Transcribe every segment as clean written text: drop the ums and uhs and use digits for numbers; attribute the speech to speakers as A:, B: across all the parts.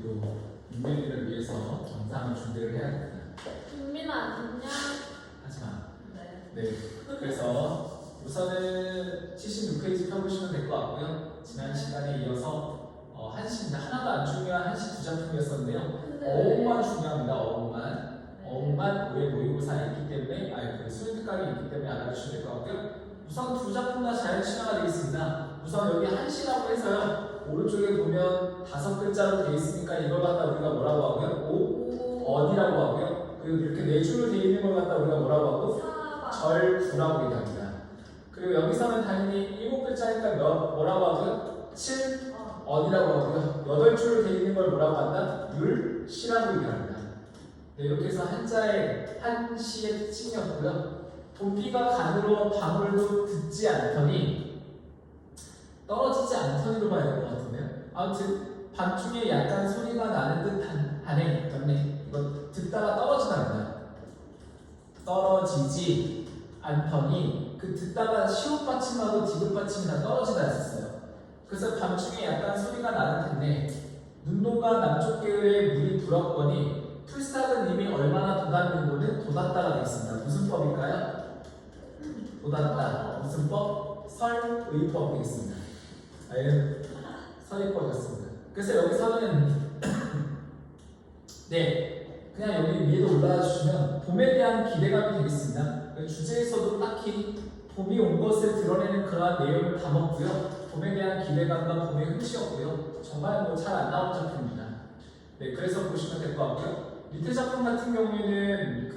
A: 우리도 윤민이를 위해서 정상을 준비를 해야 됩니다.
B: 윤민아 안녕.
A: 하지마.
B: 네.
A: 네. 그래서 우선은 76페이지 펴보시면 될 것 같고요. 지난 시간에 이어서 한시입니다. 하나도 안 중요한 한시 두 작품이었었는데요. 어음만 중요합니다. 어음만 우리의 모의고사에 있기 때문에 수행특강이 있기 때문에 알아주시면 될 것 같고요. 우선 두 작품 다 자연친화가 되어 있습니다. 우선 여기 한시라고 해서요. 오른쪽에 보면 5글자로 되어 있으니까 이걸 갖다 우리가 뭐라고 하고요? 어디라고 하고요. 그리고 이렇게 4줄로 되어 있는 걸 갖다 우리가 뭐라고 하고? 절구라고 얘기합니다. 그리고 여기서는 당연히 7글자니까 뭐라고 하고요? 7 어디라고 하고요. 8줄로 되어 있는 걸 뭐라고 한다? 율시라고 얘기합니다. 네, 이렇게 해서 한자의 한시의 특징이었고요. 도피가 간으로 방울도 듣지 않더니 떨어지지 않더니로 봐야 될 것 같은데요. 아무튼 밤중에 약간 소리가 나는 듯 하네. 이거 듣다가 떨어지답니다. 떨어지지 않더니 그 듣다가 시옷 받침하고 디귿 받침이 다 떨어지다 했었어요. 그래서 밤중에 약간 소리가 나는 텐데 눈동가 남쪽 계열에 물이 불었거니 풀싹은 이미 얼마나 돋았는고는 돋았다가 되어 있습니다. 무슨 법일까요? 돋았다. 무슨 법? 설의법 되겠습니다. 설의법이었습니다. 그래서 여기서는 네, 그냥 여기 위에도 올라와 주시면 봄에 대한 기대감이 되겠습니다. 주제에서도 딱히 봄이 온 것을 드러내는 그러한 내용을 담았고요. 봄에 대한 기대감과 봄의 흥취였고요. 정말 잘 안 나온 작품입니다. 네, 그래서 보시면 될 것 같고요. 밑에 작품 같은 경우에는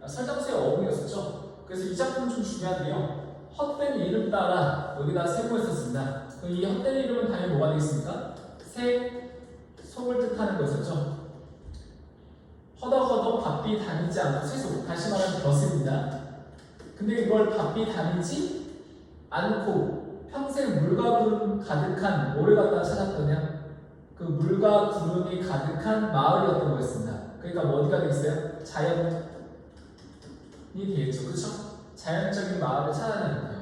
A: 설장수의 어흥이었었죠. 그래서 이 작품은 좀 중요한데요. 헛된 이름 따라 여기다 세모했었습니다. 이 헛된 이름은 당연히 뭐가 되겠습니까? 속을 뜻하는 거였었죠. 허덕허덕 바삐 다니지 않고 세속, 다시 말하면 벼슬입니다. 근데 이걸 바삐 다니지 않고 평생 물과 구름 가득한 뭐를 갖다 찾았더냐? 그 물과 구름이 가득한 마을이었던 거였습니다. 그러니까 뭐 어디가 되겠어요? 자연이 되겠죠. 그렇죠? 자연적인 마을을 찾아내는 거예요.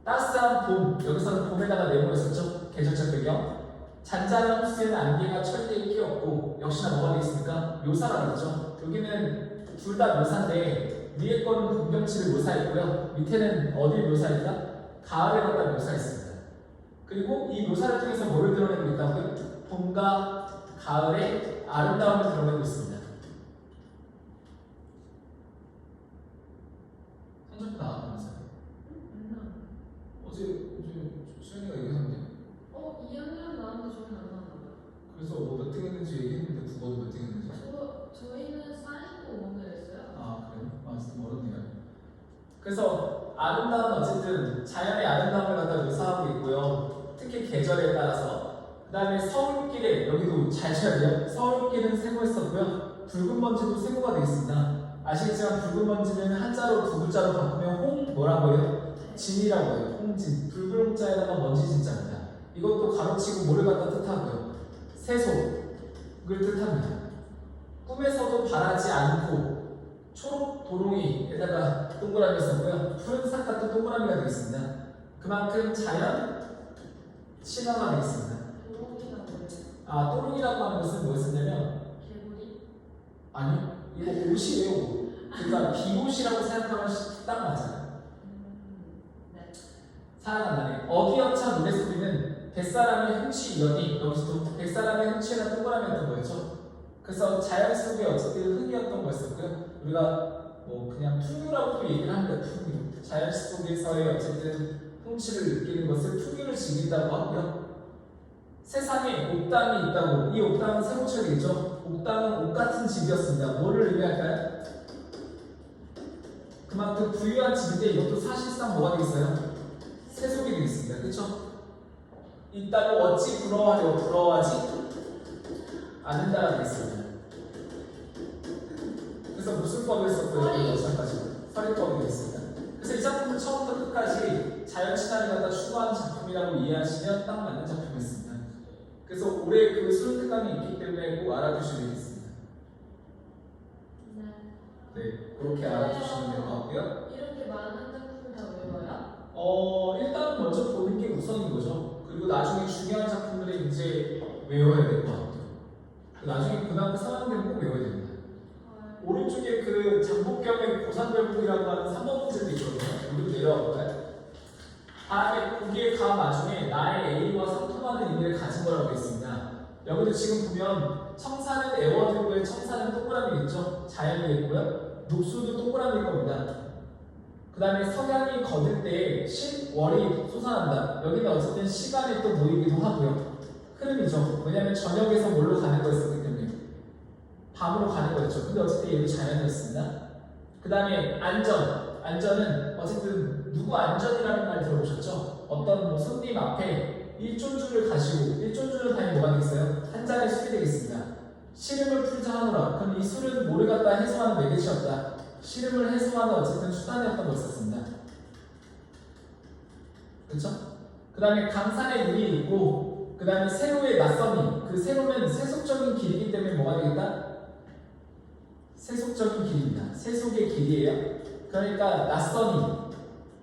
A: 따스한 봄, 여기서는 봄에다가 네모였었죠. 계절적 배경. 잔잔한 호수에는 안개가 철대에 끼었고 역시나 뭐가 되겠습니까? 묘사가 되겠죠. 여기는 둘 다 묘사인데 위에 거는 분경치를 묘사했고요. 밑에는 어디를 묘사했다? 가을에 갖다 묘사했습니다. 그리고 이 묘사를 통해서 뭐를 드러내고 있다고요? 봄과 가을의 아름다움을 드러내고 있습니다. 성적표 나왔다면서요? 어제 수현이가 얘기했는데
B: 2학년 나왔는데 저희는 안 나왔나요?
A: 그래서 뭐 몇 등 했는지 얘기했는데 국어도 몇 등 했는지
B: 저희는 45분 했어요.
A: 아 그래요? 좀 어렵네요. 그래서 아름다운 어쨌든 자연의 아름다움을 갖다 묘사하고 있고요. 특히 계절에 따라서 그 다음에 서울길에 여기도 잘 쳐야 돼요. 서울길은 세모했었고요. 붉은 먼지도 세모가 되어 있습니다. 아시겠지만 붉은 먼지는 한자로 두 글자로 바꾸면 뭐라고 해요? 진이라고 해요. 홍진. 붉은 홍자에다가 먼지 진자입니다. 이것도 가로치고 뭐를 갖다 뜻하고요. 세속을 뜻합니다. 꿈에서도 바라지 않고 초록 도롱이에다가 동그라미 썼고요. 푸른 삭 같은 동그라미가 되겠습니다. 그만큼 자연 친화가 되겠습니다. 또롱이라고 하는 것은 뭐였었냐면
B: 개구리?
A: 아니요. 이거 옷이에요. 그러니까 비옷이라고 생각하면 딱 맞아요.
B: 네.
A: 사랑한다네. 어기여차 노래소리는 뱃사람의 흥취 이러니 여기서도 뱃사람의 흥취에는 동그라미였던 거였죠. 그래서 자연 속의 어쨌든 흥이었던 거였었고요. 우리가 뭐 그냥 풍류라고도 얘기를 합니다. 풍류. 자연 속에서의 어쨌든 흥취를 느끼는 것을 풍류를 즐긴다고 하고요. 세상에 옥당이 있다고. 이 옥당은 세모쳐야 되겠죠. 옥당은 옷 같은 집이었습니다. 뭐를 의미할까요? 그만큼 부유한 집인데 이것도 사실상 뭐가 되겠어요? 세속이 되겠습니다. 그렇죠? 있다고 어찌 부러워하려 부러워하지 않는다가 되겠습니다. 그래서 무슨 법을 썼고요? 설의법이 되겠습니다. 그래서 이 작품은 처음부터 끝까지 자연 친화를 갖다 추구하는 작품이라고 이해하시면 딱 맞는 작품이었습니다. 그래서 올해 그 수능특강이 있기 때문에 꼭 알아두시면 되겠습니다. 네, 그렇게 알아두시면 될 것 같고요.
B: 이렇게 많은 작품을 다 외워요?
A: 일단 먼저 보는 게 우선인 거죠. 그리고 나중에 외워야 될 것 같아요. 나중에 고등학교 3학년 되면 꼭 외워야 됩니다. 오른쪽에 그 장복경의 고산별곡이라고 하는 3번 문제도 있거든요. 우리 내려와 볼까요? 다음에 고기의 값 나중에 나의 A와 상통하는 의미를 가진 거라고 되어 있습니다. 여기도 지금 보면 청사는 에워드고요. 청사는 동그라미겠죠? 자연이겠고요. 녹수도 동그라미일 겁니다. 그 다음에 석양이 거들 때 월이 솟아난다. 여기는 어쨌든 시간에 또 모이기도 하고요. 흐름이죠. 왜냐하면 저녁에서 뭘로 가는 거였었기 때문에 밤으로 가는 거였죠. 근데 어쨌든 얘도 자연이었습니다. 그 다음에 안전은 어쨌든 누구 안전이라는 말 들어보셨죠? 어떤 뭐 손님 앞에 일존주를 가지고 일존주는 당연히 뭐가 되겠어요? 한 잔의 술이 되겠습니다. 시름을 풀자 하노라. 그럼 이 술은 뭐를 갖다 해소하는 매개체였다. 시름을 해소하는 어쨌든 수단이었던 거였었습니다. 그렇죠? 그 다음에 강산에 눈이 있고 그 다음에 세로의 낯선이 그 세로는 세속적인 길이기 때문에 뭐가 되겠다? 세속적인 길입니다. 세속의 길이에요. 그러니까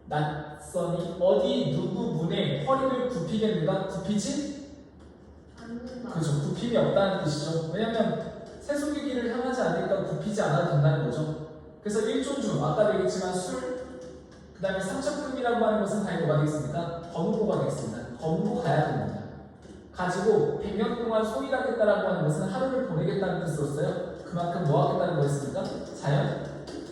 A: 낯선이 어디 누구 문에 허리를 굽히겠는가? 굽히지?
B: 않는다.
A: 그렇죠. 굽힘이 없다는 뜻이죠. 왜냐하면 세속의 길을 향하지 않으니까 굽히지 않아도 된다는 거죠. 그래서 일존주, 아까 얘기했지만 술, 그 다음에 삼척금이라고 하는 것은 당연히 뭐가 되겠습니까? 검은고가 되겠습니다. 검은고 가야 됩니다. 가지고 100년 동안 소일하겠다라고 하는 것은 하루를 보내겠다는 뜻으로서요. 그만큼 뭐 하겠다는 거였습니까? 자연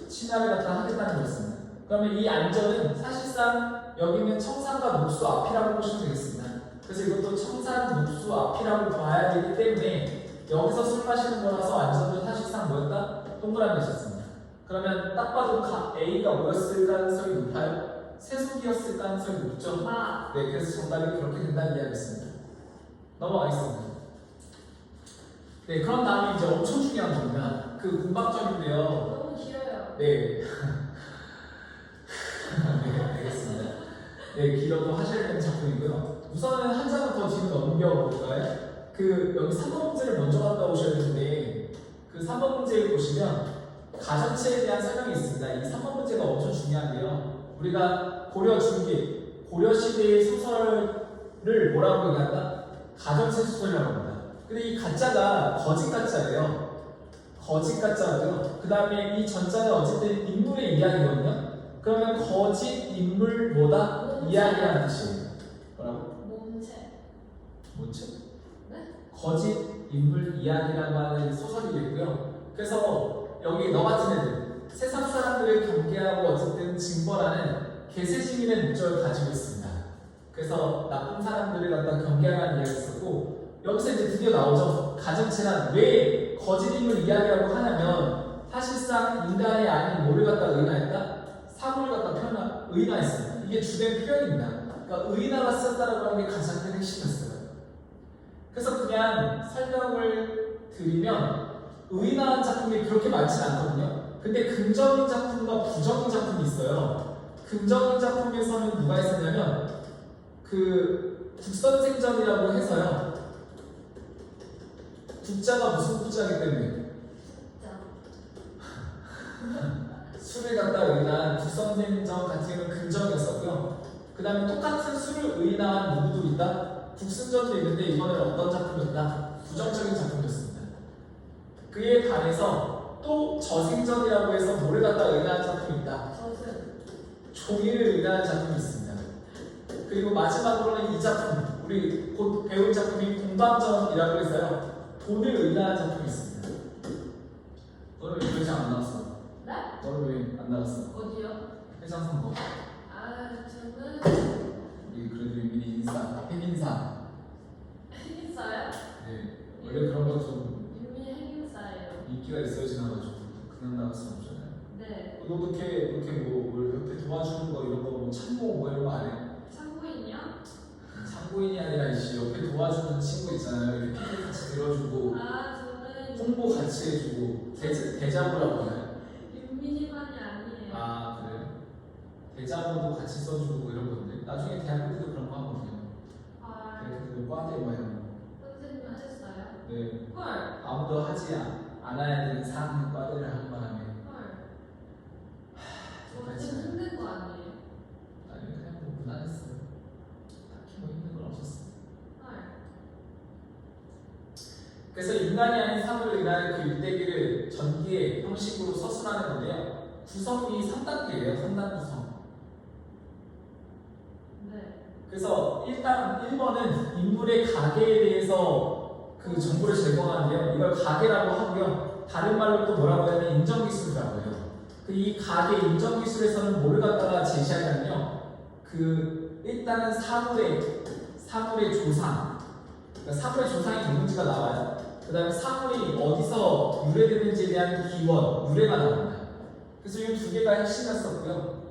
A: 친화를 갖다 하겠다는 거였습니다. 그러면 이 안전은 사실상 여기는 청산과 녹수 앞이라고 보시면 되겠습니다. 그래서 이것도 청산, 녹수 앞이라고 봐야 되기 때문에 여기서 술 마시는 거라서 안전도 사실상 뭐였다? 동그라미였습니다. 그러면 딱 봐도 A가 뭐였을 가능성이 높아요? 세속이었을 가능성이 높죠? 네, 그래서 정답이 그렇게 된다는 이야기였습니다. 넘어가겠습니다. 네, 그런 다음에 이제 엄청 중요한 겁니다. 그 공방점인데요.
B: 너무 길어요.
A: 네. 네, 알겠습니다. 네, 길어도 하셔야 되는 작품이고요. 우선은 한 장을 더 뒤로 넘겨볼까요? 그 여기 3번 문제를 먼저 갔다 오셔야 되는데 그 3번 문제를 보시면 가전체에 대한 설명이 있습니다. 이 3번 문제가 엄청 중요한데요. 우리가 고려 중기, 고려 시대의 소설을 뭐라고 얘기한다? 가전체 소설이라고 합니다. 근데 이 가짜가 거짓 가짜예요. 거짓 가짜고요. 그 다음에 이 전자는 어쨌든 인물의 이야기거든요. 그러면 거짓 인물 뭐다? 이야기라는 뜻이에요. 뭐라고? 뭔지?
B: 네?
A: 거짓 인물 이야기라고 하는 소설이겠고요. 그래서 여기 너 같은 애들, 세상 사람들을 경계하고 어쨌든 징벌하는 개세지민의 목적을 가지고 있습니다. 그래서 나쁜 사람들을 갖다 경계하라는 이야기가 있었고 여기서 이제 드디어 나오죠. 가정체란 왜 거짓 인물 이야기라고 하냐면 사실상 인간이 아닌 뭐를 갖다 의인화했다? 사고를 갖다 의인화했습니다. 이게 주된 표현입니다. 그러니까 의인화가 쓴다라고 하는 게 가장 큰 핵심이었어요. 그래서 그냥 설명을 드리면 의인화한 작품이 그렇게 많지 않거든요. 근데 긍정인 작품과 부정인 작품이 있어요. 긍정인 작품에서는 누가 있었냐면 그 국선생전이라고 해서요. 국자가 무슨 국자이기 때문에 술을 갖다 의인한 국선생전 같은 경우는 긍정이었었고요. 그 다음에 똑같은 술을 의인한 누구도 있다? 국승전도 있는데 이번에는 어떤 작품이었다? 부정적인 작품이었습니다. 그에 반해서 또 저생전이라고 해서 뭐를 갖다 의인한 작품이 있다? 종이를 의인한 작품이 있습니다. 그리고 마지막으로는 이 작품, 우리 곧 배울 작품이 공방전이라고 해서요. 돈을 의인한 작품이 있습니다. 너는 왜 회장 안 나왔어?
B: 네?
A: 너는 왜 안 나왔어?
B: 어디요?
A: 회장 선거.
B: 저는
A: 우리 그래도 유민이 인사, 핵인사.
B: 핵인싸요?
A: 네, 원래 그런 거 좀
B: 유미 핵인싸예요.
A: 인기가 있어야지 나가지고 그냥 나갈 수 없잖아요.
B: 네.
A: 너 이렇게 뭘 옆에 도와주는 거 이런 거 뭐 참고 뭐 이런 거 안 해?
B: 참고인이요?
A: 참고인이 아니라 이씨 옆에 도와주는 친구 있잖아요. 이렇게 피디 같이 들어주고
B: 저는
A: 홍보 같이 해주고 대자보라고 하나요?
B: 윤민이만이 아니에요.
A: 아 그래? 대자보도 같이 써주고 이런 건데 나중에 대학교 때도 그런 거 하거든요. 대학교 때 과대 뭐 이런 거.
B: 선생님 하셨어요?
A: 네.
B: 헐.
A: 아무도 하지 않아야 되는 사학년 과대를 한 바람에
B: 헐.
A: 똑같이
B: 좀 힘든 거 아니에요?
A: 아니 그냥 뭐 무난했어요. 딱히 뭐 힘든 건 없었어요.
B: 헐.
A: 그래서 인간이 아닌 사물을 의미하는 그 일대기를 전기의 형식으로 서술하는 건데요. 구성이 3단계예요. 3단 구성.
B: 네.
A: 그래서 일단 1번은 인물의 가계에 대해서 그 정보를 제공하는데요. 이걸 가계라고 하고요. 다른 말로 또 뭐라고 하냐면 인정기술이라고 해요. 이 가계 인정기술에서는 뭐를 갖다가 제시하냐면요. 일단은 사물의 조상, 그러니까 사물의 조상이 누군지가 나와요. 그 다음에 사물이 어디서 유래되는지에 대한 기원, 유래가 나옵니다. 그래서 이 두 개가 핵심이었었고요.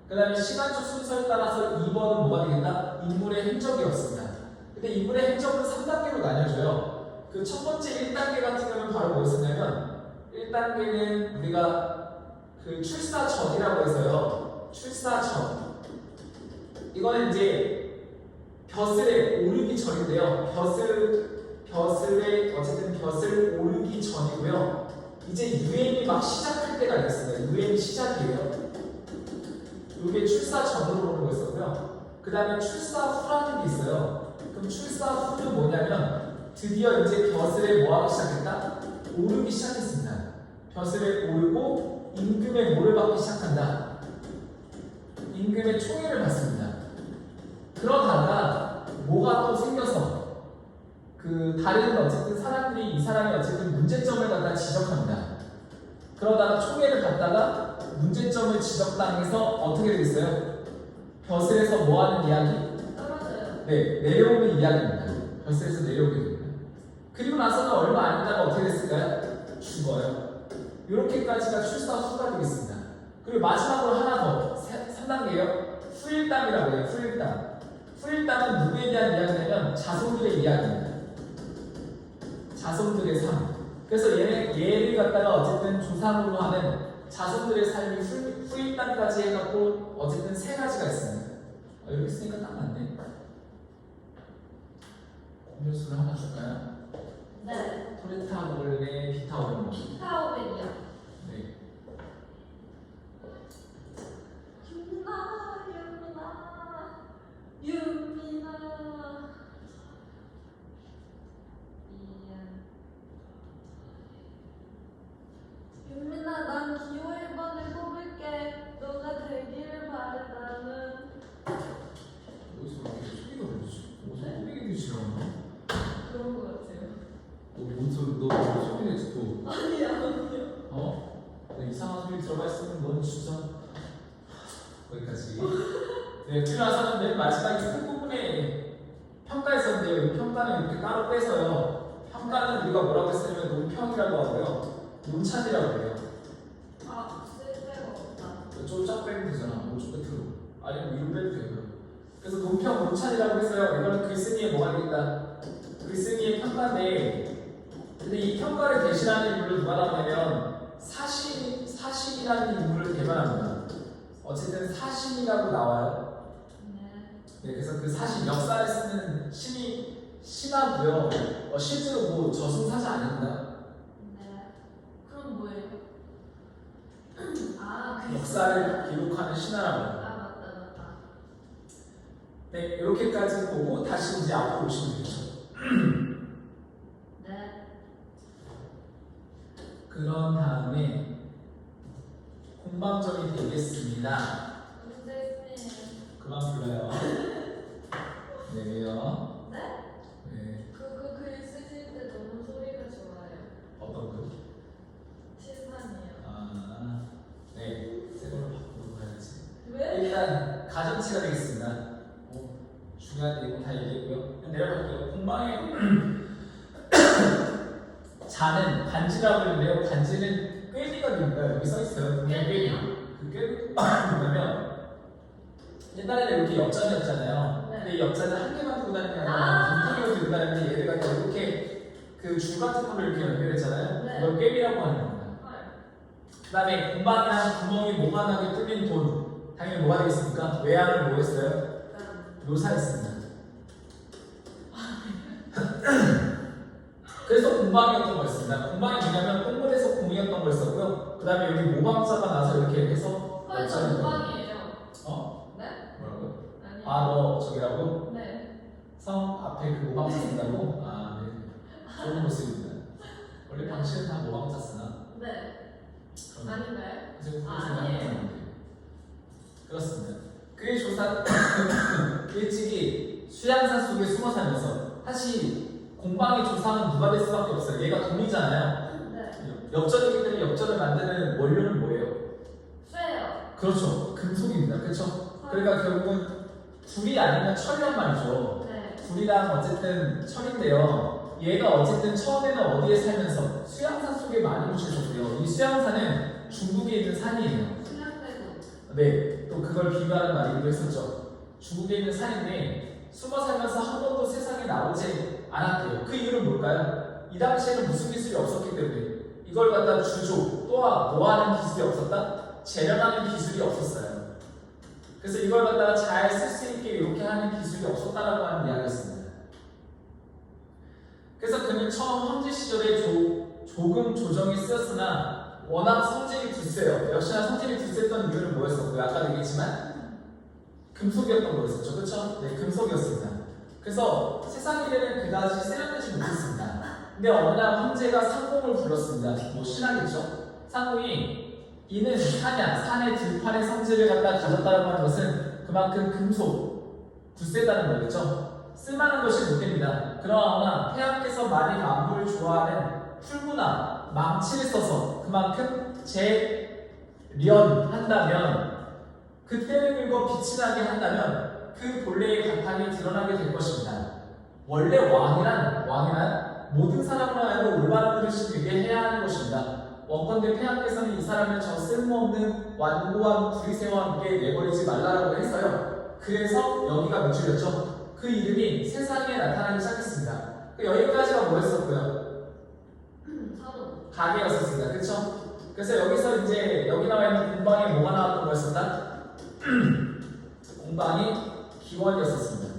A: 그 다음에 시간적 순서에 따라서 2번은 뭐가 되겠다? 인물의 행적이었습니다. 근데 인물의 행적은 3단계로 나뉘어져요. 그 첫 번째 1단계 같은 경우는 바로 뭐였었냐면 1단계는 우리가 그 출사전이라고 해서요. 출사전. 이거는 이제 벼슬에 오르기 전인데요. 벼슬 오르기 전이고요. 이제 유행이 막 시작할 때가 있습니다. 유행이 시작이에요. 이게 출사 전으로 오는 거였었고요. 그 다음에 출사 후라는 게 있어요. 그럼 출사 후는 뭐냐면 드디어 이제 벼슬에 뭐 하기 시작했다? 오르기 시작했습니다. 벼슬에 오르고 임금의 뭐를 받기 시작한다? 임금의 총애를 받습니다. 그러다가 뭐가 또 생겨서 다른 어쨌든 사람들이 이 사람이 어쨌든 문제점을 갖다 지적합니다. 그러다가 총애를 받다가 문제점을 지적당해서 어떻게 되겠어요? 벼슬에서 뭐 하는 이야기?
B: 떨어져요.
A: 네, 내려오는 이야기입니다. 벼슬에서 내려오게 됩니다. 그리고 나서는 얼마 안 있다가 어떻게 됐을까요? 죽어요. 이렇게까지가 출사 후가 되겠습니다. 그리고 마지막으로 하나 더 3단계예요. 후일담이라고 해요. 후일담. 후일담은 누구에 대한 이야기냐면 자손들의 이야기입니다. 자손들의 삶. 그래서 얘를 갖다가 어쨌든 조상으로 하는 자손들의 삶이 후일담까지 해갖고 어쨌든 3가지가 있습니다. 여기 있으니까 딱 맞네. 음료수를 하나 줄까요?
B: 네.
A: 토레타 몰레 비타 오레모.
B: 피타오벤이요.
A: 네.
B: 윤민아. 윤민아, 난 기호 1번을 뽑을게. 너가 되기를 바래. 나는.
A: 여기서 이렇게 소리가 들리지? 어디서 꼬리기 싫어하나?
B: 그런 거 같아요.
A: 너 소리 내지 또.
B: 아니야.
A: 어? 나 이상한 소리 들어가 있으면 넌 진짜 거기까지. 네, 그리고 나서는 맨 마지막에 끝부분에 평가했었는데요. 이 평가는 이렇게 따로 빼서요. 평가는 우리가 뭐라고 했으냐면 논평이라고 하고요. 논찬이라고 해요.
B: 아, 쓸데가 없다.
A: 좀 쫙 빼면 되잖아. 오쪽 끝으로. 아니면 위로 빼도 되고요. 그래서 논평, 논찬이라고 했어요. 이거는 글쓴이에 뭐가 되겠다. 글쓴이의 평가인데, 근데 이 평가를 대신하는 인물을 누가 나오냐면 사신이라는 인물을 대변합니다. 어쨌든 사신이라고 나와요. 네, 그래서 그 사신 역사에 쓰는 신하고요. 실제로 뭐 저승사자 아닙니다.
B: 네. 그럼 뭐예요? 아, 그
A: 역사를 기록하는 신하라고.
B: 아, 맞다.
A: 네, 이렇게까지 보고 다시 이제 앞으로 오시면 되죠.
B: 네.
A: 그런 다음에 공방점이 되겠습니다.
B: 선생님.
A: 그만 불러요. 네, 왜요?
B: 네?
A: 네,
B: 그거 글 쓰실 때 너무 소리가 좋아요.
A: 어떤 거?
B: 칠판이요.
A: 아, 네, 새 걸로 바꾸고 가야지.
B: 왜?
A: 일단 가정치가 되겠습니다. 중요한 내용 다 얘기했고요. 내려갈게요. 공방에 자는 간지라고 했는데요. 간지는 꾀비가 됩니다. 여기 써 있어요.
B: 꾀비요?
A: 그 꾀비가 뭐냐면 옛날에는 이렇게 엽전이었잖아요.
B: 네.
A: 근데 이 엽전은 한 개만 들고 다니는 게 아니라 빈통으로 들고 다니는데 얘네가 이렇게 그 줄 같은 걸로 이렇게 연결했잖아요.
B: 네.
A: 이걸 꾀비라고 하는 겁니다.
B: 헐.
A: 그 다음에 공방이랑 구멍이 모만하게 뚫린 돈 당연히 뭐가 되겠습니까? 외양을 뭐 했어요? 묘사했습니다. 그래서 공방이었던 거였습니다. 공방이 뭐냐면 동물에서 공이었던 거였었고요. 그 다음에 여기 모방자가 나서 이렇게 해서
B: 헐, 저 공방이에요.
A: 어?
B: 네?
A: 뭐라고요?
B: 아니요.
A: 아, 너 저기라고?
B: 네.
A: 성 앞에 그 모방자 쓴다고? 아, 네. 좋은 모습입니다. 당신은 다 뭐하고 잤으나?
B: 네.
A: 그럼
B: 아닌가요?
A: 그래서
B: 아니에요.
A: 그렇습니다. 그의 조사 일찍이 수양산 속에 숨어 살면서 사실 공방의 조상은 누가 될 수밖에 없어요. 얘가 돈이잖아요.
B: 네.
A: 엽전이기 때문에 엽전을 만드는 원료는 뭐예요?
B: 쇠요.
A: 그렇죠. 금속입니다. 그렇죠. 그러니까 결국은 불이 아니면 철이란 말이죠.
B: 네.
A: 불이랑 어쨌든 철인데요. 얘가 어쨌든 처음에는 어디에 살면서 수양산 속에 많이 묻혀있었고요. 이 수양산은 중국에 있는 산이에요.
B: 수양대도.
A: 네, 또 그걸 비교하는 말이기도 했었죠. 중국에 있는 산인데 숨어 살면서 한 번도 세상에 나오지 않았대요. 그 이유는 뭘까요? 이 당시에는 무슨 기술이 없었기 때문에 이걸 갖다 주조 또한 노하는 기술이 없었다? 재련하는 기술이 없었어요. 그래서 이걸 갖다가 잘 쓸 수 있게 이렇게 하는 기술이 없었다라고 하는 이야기였습니다. 그래서 그는 처음 황제 시절에 조금 조정이 쓰였으나 워낙 성질이 굳세요. 역시나 성질이 굳셌던 이유는 뭐였었고요? 아까 얘기했지만 금속이었던 거였었죠. 그렇죠? 네, 금속이었습니다. 그래서 세상 일에는 그다지 세련되지 못했습니다. 근데 어느 날 황제가 상공을 불렀습니다. 뭐 신하겠죠? 상공이 이는 산의 들판의 성질을 갖다 가졌다고 하는 것은 그만큼 금속, 굳세다는 거겠죠? 쓸만한 것이 못 됩니다. 그러나 폐하께서 많이 안부를 좋아하는 풀무나 망치를 써서 그만큼 재련한다면 그때를 긁어 빛이 나게 한다면 그 본래의 바탕이 드러나게 될 것입니다. 원래 왕이란 모든 사람을 하여금 올바른 것을 되게 해야 하는 것입니다. 원컨대 폐하께서는 이 사람을 저 쓸모없는 완고한 구리새와 함께 내버리지 말라라고 했어요. 그래서 여기가 몇 줄이었죠? 그 이름이 세상에 나타나기 시작했습니다. 여기까지가 뭐였었고요?
B: 사도.
A: 가게였었습니다. 그렇죠? 그래서 여기서 이제 여기 나와 있는 공방에 뭐가 나왔던 거였었다? 공방이 기원이었었습니다.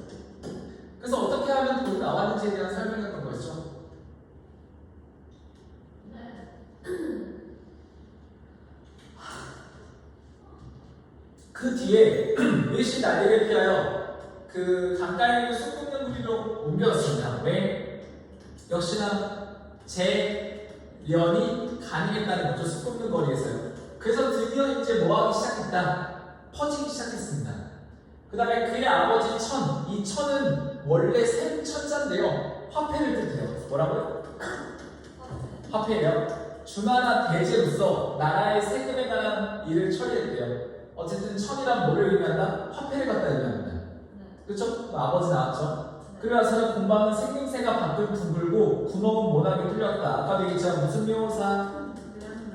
A: 그래서 어떻게 하면 돈이 나왔는지에 대한 설명이었던 거였죠. 그 뒤에 일시 난리를 피하여 그 강가에 있는 숲 굽는 구리로 옮겨졌습니다. 왜? 역시나 재련이 가능했다는 거죠. 숲 굽는 거리에서요. 그래서 드디어 이제 뭐하기 시작했다? 퍼지기 시작했습니다. 그 다음에 그의 아버지 천, 이 천은 원래 샘천자인데요. 화폐를 뜻해요. 뭐라고요? 화폐예요. 준하나 대제로서 나라의 세금에 관한 일을 처리했대요. 어쨌든 천이란 뭐를 의미한다? 화폐를 갖다 의미합니다. 그렇죠? 아버지 나왔죠? 그래서 공방은 생김새가 밖을 둥글고 구멍은 모나게 뚫렸다. 아까도 얘기했지만 무슨 묘사?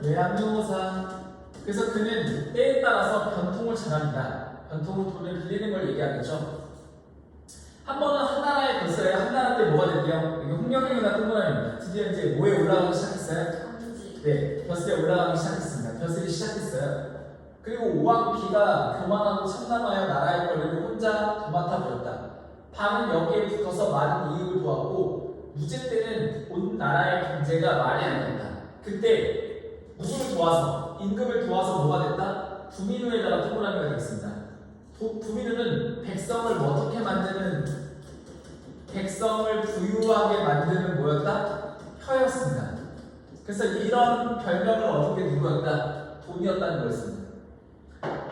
A: 외양묘사. 그래서 그는 때에 따라서 변통을 잘합니다. 변통은 돈을 빌리는 걸 얘기하겠죠. 한 번은 한 나라에 됐어요. 한 나라 때 뭐가 됐대요? 이게 홍역이나 동그라미입니다. 드디어 이제 뭐에 올라가기 시작했어요? 네, 벼슬에 올라가기 시작했습니다. 벼슬이 시작했어요. 그리고 오왕비가 교만하고 참남하여 나라의 권리를 혼자 도맡아 버렸다. 밤은 여기에 붙어서 많은 이익을 보았고 무제 때는 온 나라의 경제가 말이 안 된다. 그때 누구를 도와서 임금을 도와서 뭐가 됐다? 부민우에다가 동그라미가 되겠습니다. 부민우는 백성을 어떻게 만드는 백성을 부유하게 만드는 뭐였다? 혀였습니다. 그래서 이런 별명을 얻은 게 누구였다? 돈이었다는 거였습니다.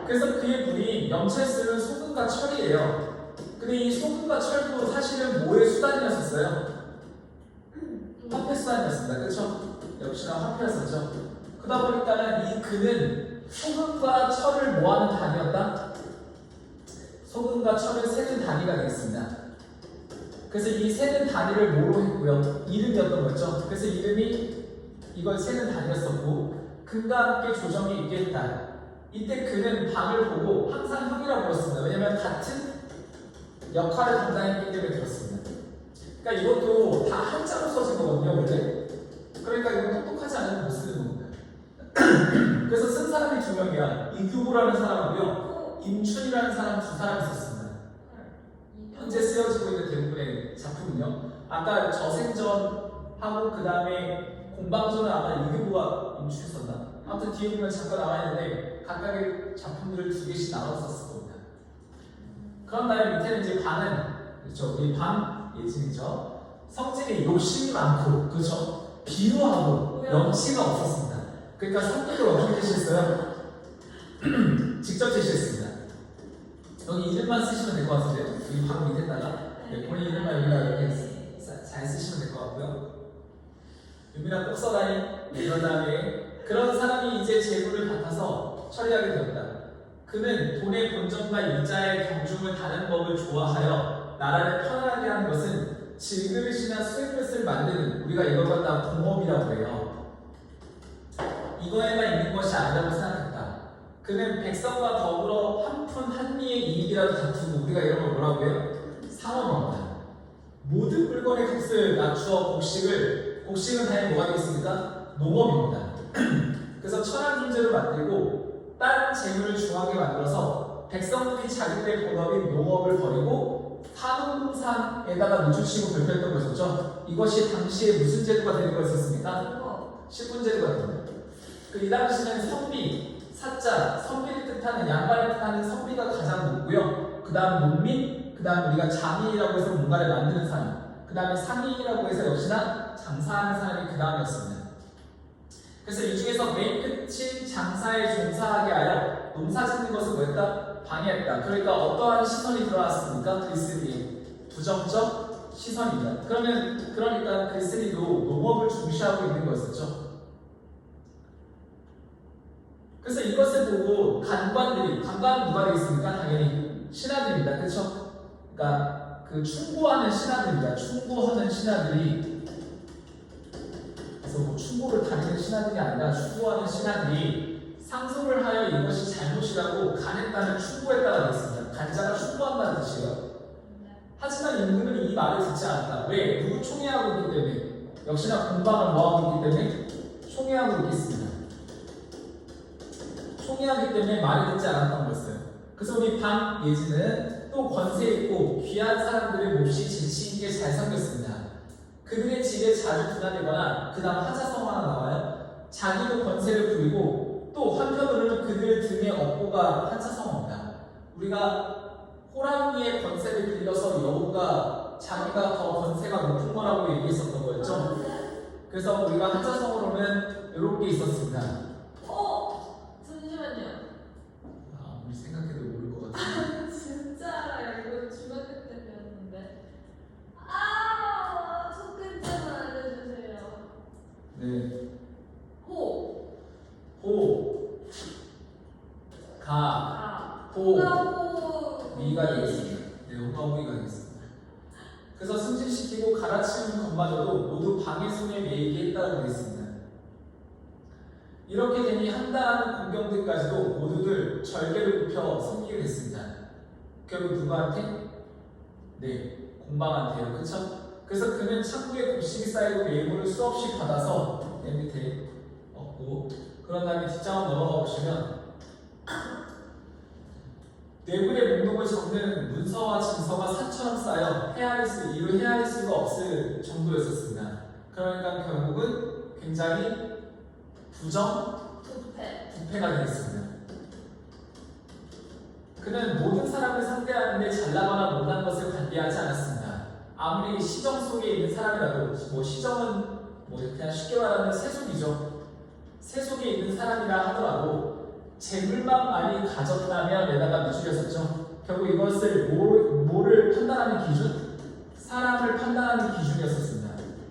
A: 그래서 그의 부인 영철스는 소금과 철이에요. 근데 이 소금과 철도 사실은 뭐의 수단이었었어요? 화폐 수단이었습니다. 그렇죠? 역시나 화폐였었죠. 그러다 보니까는 이 그는 소금과 철을 모아는 단위였다? 소금과 철을 세는 단위가 되겠습니다. 그래서 이 세는 단위를 뭐로 했고요? 이름이었던 거죠. 그래서 이름이 이걸 세는 단위였었고 금과 함께 조정이 있겠다. 이때 그는 밤을 보고 항상 형이라고 불렀습니다. 왜냐면 같은 역할을 담당했기 때문에 그렇습니다. 그러니까 이것도 다 한자로 써진 거거든요, 원래. 그러니까 이건 똑똑하지 않은 못 쓰는 겁니다. 그래서 쓴 사람이 두 명이야. 이규보라는 사람하고요, 임춘이라는 사람 두 사람이 있었습니다. 현재 쓰여지고 있는 대부분의 작품은요. 아까 저생전하고 그 다음에 공방전은 아마 이규보가 임춘이 썼나? 아무튼 뒤에 보면 잠깐 나와 있는데 각각의 작품들을 두 개씩 나눠서 썼을 겁니다. 그런 다음에 밑에는 이제 반은 그렇죠. 이 반 예진이죠. 성질이 욕심이 많고 그렇죠. 비루하고 염치가 없었습니다. 그러니까 성격을 어떻게 제시했어요? 직접 제시했습니다. 여기 이름만 쓰시면 될 것 같은데요. 여기 바로 밑에다가 본인 이름만 여기다 이렇게 잘 쓰시면 될 것 같고요. 유민아 꼭 써라니. 이런 다음에 그런 사람이 이제 재물을 받아서 처리하게 되었다. 그는 돈의 본전과 일자의 경중을 다른 법을 좋아하여 나라를 편안하게 하는 것은 질그릇이나 수액릇을 만드는, 우리가 이걸 갖다 공업이라고 해요. 이거에만 있는 것이 아니라고 생각했다. 그는 백성과 더불어 한 푼 한 미의 이익이라도 다투고, 우리가 이런 걸 뭐라고 해요? 상업입니다. 모든 물건의 값을 낮추어 곡식은 당연히 뭐가 되겠습니까? 농업입니다. 그래서 천한 존재를 만들고 다른 재물을 중하게 만들어서 백성들이 자기들의 본업인 농업을 버리고 산업공산에다가 노출시키고 별표했던 거 있었죠? 이것이 당시에 무슨 제도가 되는 거였었습니까? 신분제도가 됩니다. 이 당시는 선비, 사자, 선비를 뜻하는 양반을 뜻하는 선비가 가장 높고요. 그 다음 농민, 그 다음 우리가 장인이라고 해서 뭔가를 만드는 사람, 그 다음에 상인이라고 해서 역시나 장사하는 사람이 그 다음이었습니다. 그래서 이 중에서 맨 끝인 장사에 종사하게 하여 농사 짓는 것을 뭐했다? 방해했다. 그러니까 어떠한 시선이 들어왔습니까? 글쓰기에 부정적 시선입니다. 그러니까 글쓰기도 농업을 중시하고 있는 거였었죠. 그래서 이것을 보고 간관은 누가 되겠습니까? 당연히 신하들입니다. 그렇죠? 그러니까 그 충고하는 신하들입니다. 충고하는 신하들이, 그래서 뭐 충고를 다니는 신하들이 아니라 충고하는 신하들이 상소를 하여 이것이 잘못이라고 간했다는 충고했다가 되겠습니다. 간자가 충고한다는 뜻이에요. 하지만 임금은 이 말을 듣지 않았다. 왜? 누구 총애하고 있기 때문에. 역시나 공방을 뭐하고 있기 때문에? 총애하고 있겠습니다. 총애하기 때문에 말을 듣지 않았던 거였어요. 그래서 우리 방예지는 또 권세 있고 귀한 사람들을 몹시 재치 있게 잘 섬겼습니다. 그들의 집에 자주 드나들거나 그 다음 하자성 하나 나와요. 자기도 권세를 부리고 또 한편으로는 그들 등에 업고가 하자성어입니다. 우리가 호랑이의 권세를 빌려서 여우가 자기가 더 권세가 높은 거라고 얘기했었던 거였죠. 그래서 우리가 하자성어로는 이렇게 있었습니다.
B: 잠시만요.
A: 우리 생각해도 모를 것 같아요.
B: 진짜 알아요. 이거 중학교 때 배웠는데. 첫 글자만 알려주세요.
A: 네.
B: 호.
A: 가. 호. 위가 되겠습니다. 네, 호가 되겠습니다. 그래서 승진시키고 갈아치우는 것마저도 모두 방해 손에 매이게 했다고 되겠습니다. 이렇게 되니 한다라는 공경들까지도 모두들 절개를 굽혀 섬기게 됐습니다. 결국 누구한테? 네, 공방한테요. 그렇죠? 그래서 그는 창고에 곡식이 쌓이고 예물을 수없이 받아서 맨 밑에 얻고, 그런 다음에 뒷장을 넘어가 보시면 내부의 목록을 적는 문서와 진서가 산처럼 쌓여 이루 헤아릴 수가 없을 정도였었습니다. 그러니까 결국은 굉장히 부패가 되겠습니다. 그는 모든 사람을 상대하는데 잘나거나 못난 것을 관대하지 않았습니다. 아무리 시정 속에 있는 사람이라도, 시정은 그냥 쉽게 말하면 세속이죠. 세속에 있는 사람이라 하더라도 재물만 많이 가졌다면 내다가 미줄였었죠. 결국 이것을 뭐를 판단하는 기준? 사람을 판단하는 기준이었었습니다.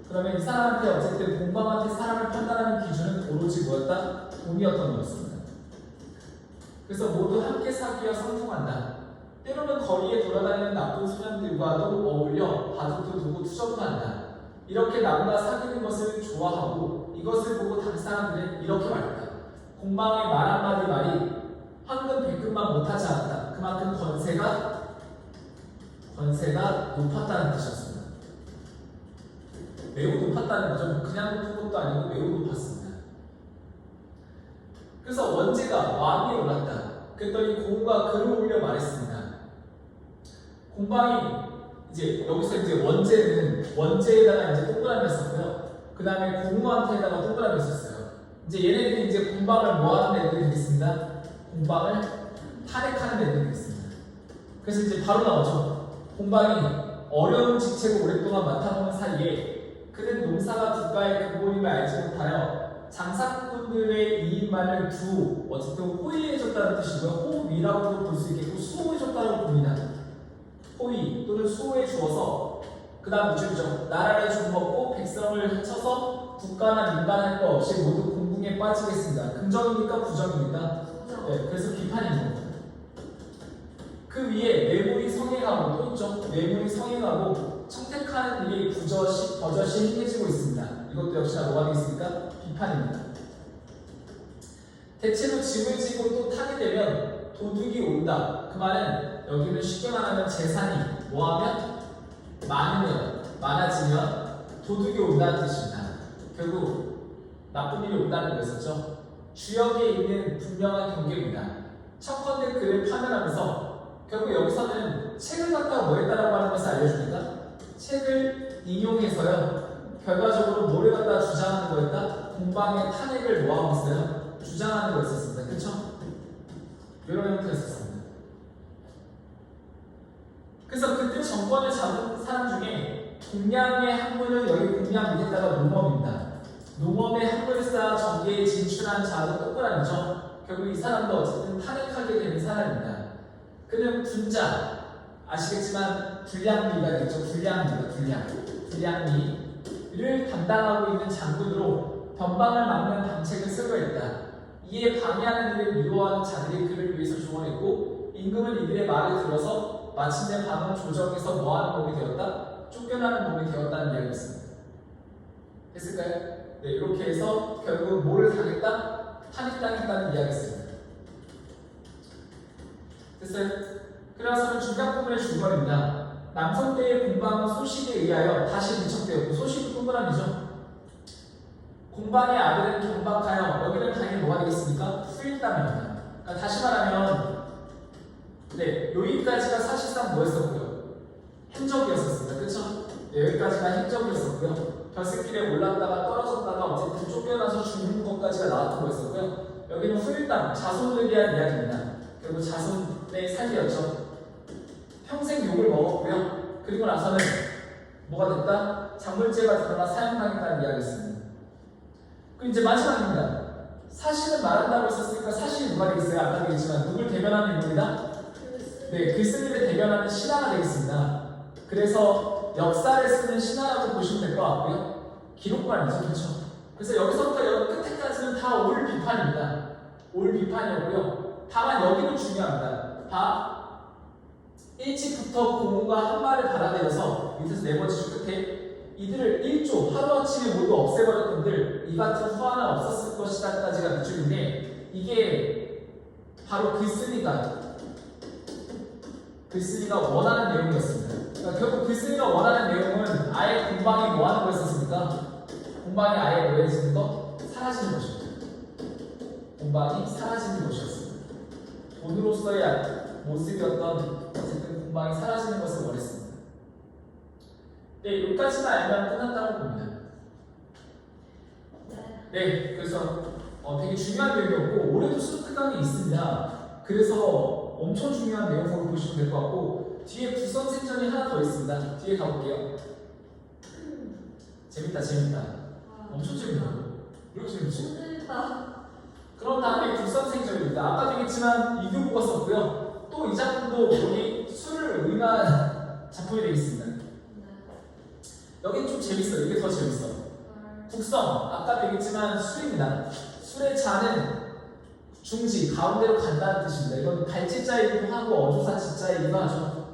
A: 그러면 이 사람한테 어쨌든 공방한테 사람을 판단하는 기준은 오로지 뭐였다? 돈이었던 거였습니다. 그래서 모두 함께 사귀어 상통한다. 때로는 거리에 돌아다니는 나쁜 소년들과도 어울려 바둑도 두고 투정도 한다. 이렇게 남과 사귀는 것을 좋아하고 이것을 보고 다른 사람들은 이렇게 말했다. 공방의 말 한마디 말이 황금 백금만 못하지 않았다. 그만큼 권세가 높았다는 뜻이었습니다. 매우 높았다는 거죠. 그냥 높은 것도 아니고 매우 높았습니다. 그래서 원제가 왕위에 올랐다. 그랬더니 고우가 글을 올려 말했습니다. 공방이 여기서 원제에다가 동그라미 썼고요. 그 다음에 공무한테다가 동그라미 썼어요. 얘네들이 공방을 뭐 하는 애들이 되겠습니다. 공방을 탄핵하는 애들이 되겠습니다. 그래서 바로 나오죠. 공방이 어려운 직책을 오랫동안 맡아보는 사이에 그는 농사가 국가의 근본임을 알지 못하여 장사꾼들의 이익만을 어쨌든 호의해줬다는 뜻이고요. 호의라고도 볼 수 있겠고 수호해줬다고 봅니다. 호의 또는 수호해 주어서 그 다음 밑줄이죠. 나라를 주먹고 백성을 해쳐서 국가나 민간할 것 없이 모두 공궁에 빠지겠습니다. 긍정입니까? 부정입니까? 네, 그래서 비판입니다. 그 위에 뇌물이 성행하고 또 있죠. 뇌물이 성행하고 청택하는 일이 버젓이 행해지고 있습니다. 이것도 역시나 뭐가 되겠습니까? 비판입니다. 대체로 짐을 지고 또 타게 되면 도둑이 온다. 그 말은 여기는 쉽게 말하면 재산이 뭐하면 많아지면 도둑이 온다는 뜻입니다. 결국 나쁜 일이 온다는 거였었죠. 주역에 있는 분명한 경계입니다. 첫 번째 글을 파면하면서 결국 여기서는 책을 갖다가 뭐 했다라고 하는 것을 알려줍니다. 책을 인용해서요. 결과적으로 뭐를 갖다가 주장하는 거였다? 공방의 탄핵을 뭐 하고 있어요? 주장하는 거였었습니다. 그쵸? 이런 형태였었습니다. 그래서 그때 정권을 잡은 사람 중에 동량의 학문을 여기 공량 밑에다가 농업입니다. 농업의 학문을 쌓아 정계에 진출한 자도 동그라미죠. 결국 이 사람도 어쨌든 탄핵하게 되는 사람입니다. 그는 군자, 아시겠지만 불량미가 되겠죠. 불량미를 담당하고 있는 장군으로 변방을 막는 방책을 쓰고 있다. 이에 방해하는 일을 미워하는 자들이 그를 위해서 조언했고 임금은 이들의 말을 들어서 마침내 반응 조정에서 뭐하는 몸이 되었다? 쫓겨나는 몸이 되었다는 이야기였습니다. 했을까요? 네, 이렇게 해서 결국 뭐를 당했다? 탄핵당했다는 이야기였습니다. 됐어요? 그래서는 중간 부분의 줄거리입니다. 남성 때의 공방은 소식에 의하여 다시 밀착되었고 소식은 동그라미죠. 공방의 아들은 경박하여 여기는 당연히 뭐가 되겠습니까? 후일담입니다. 그러니까 다시 말하면 네, 여기까지가 사실상 뭐였었고요? 행적이었었습니다. 그쵸? 네, 여기까지가 행적이었었고요. 벼슬길에 올랐다가 떨어졌다가 어쨌든 쫓겨나서 죽는 것까지가 나왔던 거였었고요. 여기는 후일담, 자손에 대한 이야기입니다. 결국 자손의 살리였죠. 평생 욕을 먹었고요. 그리고 나서는 뭐가 됐다? 작물죄가 드러나 사형당했다는 이야기였습니다. 그리고 이제 마지막입니다. 사실은 말한다고 했었으니까 사실이 누가 되겠어요? 아까 얘기했지만 누굴 대변하는 인물이다? 네, 글쓴이를 대변하는 신하가 되겠습니다. 그래서 역사를 쓰는 신하라고 보시면 될 것 같고요. 기록관이죠, 그렇죠? 그래서 여기서부터 여기 끝에까지는 다 올 비판입니다. 올 비판이었고요. 다만 여기는 중요합니다. 다 일찍부터 공우가 한 말을 받아들여서 밑에서 네 번째 줄 끝에 이들을 1조 하루아침에 모두 없애버렸던들 이 같은 후 하나 없었을 것이다까지가 밑줄인데 이게 바로 글쓴이가 원하는 내용이었습니다. 그러니까 결국 글쓴이가 원하는 내용은 아예 공방이 뭐 하는 거였었습니까? 공방이 아예 뭐해지는 거? 사라지는 것이었죠. 공방이 사라지는 것이었습니다. 돈으로서의 모습이었던 어쨌든 공방이 사라지는 것을 원했습니다. 네, 여기까지만 알면 끝난다고 봅니다. 네, 그래서 되게 중요한 내용이었고 올해도 수특강이 있습니다. 그래서 엄청 중요한 내용으로 보시면 될 것 같고 뒤에 부선생전이 하나 더 있습니다. 뒤에 가볼게요. 재밌다. 엄청 재밌다. 왜 이렇게 재밌지? 그런 다음에 불선생전입니다. 아까 얘기했지만 이교부가 썼고요. 또 이 작품도 여기 술을 의미한 작품이 되겠습니다. 여긴 좀 재밌어요. 이게 더 재밌어. 국성, 아까 얘기했지만 술입니다. 술의 자는 중지, 가운데로 간다는 뜻입니다. 이건 발지자이기도 하고 어조사 지자이기도 하죠.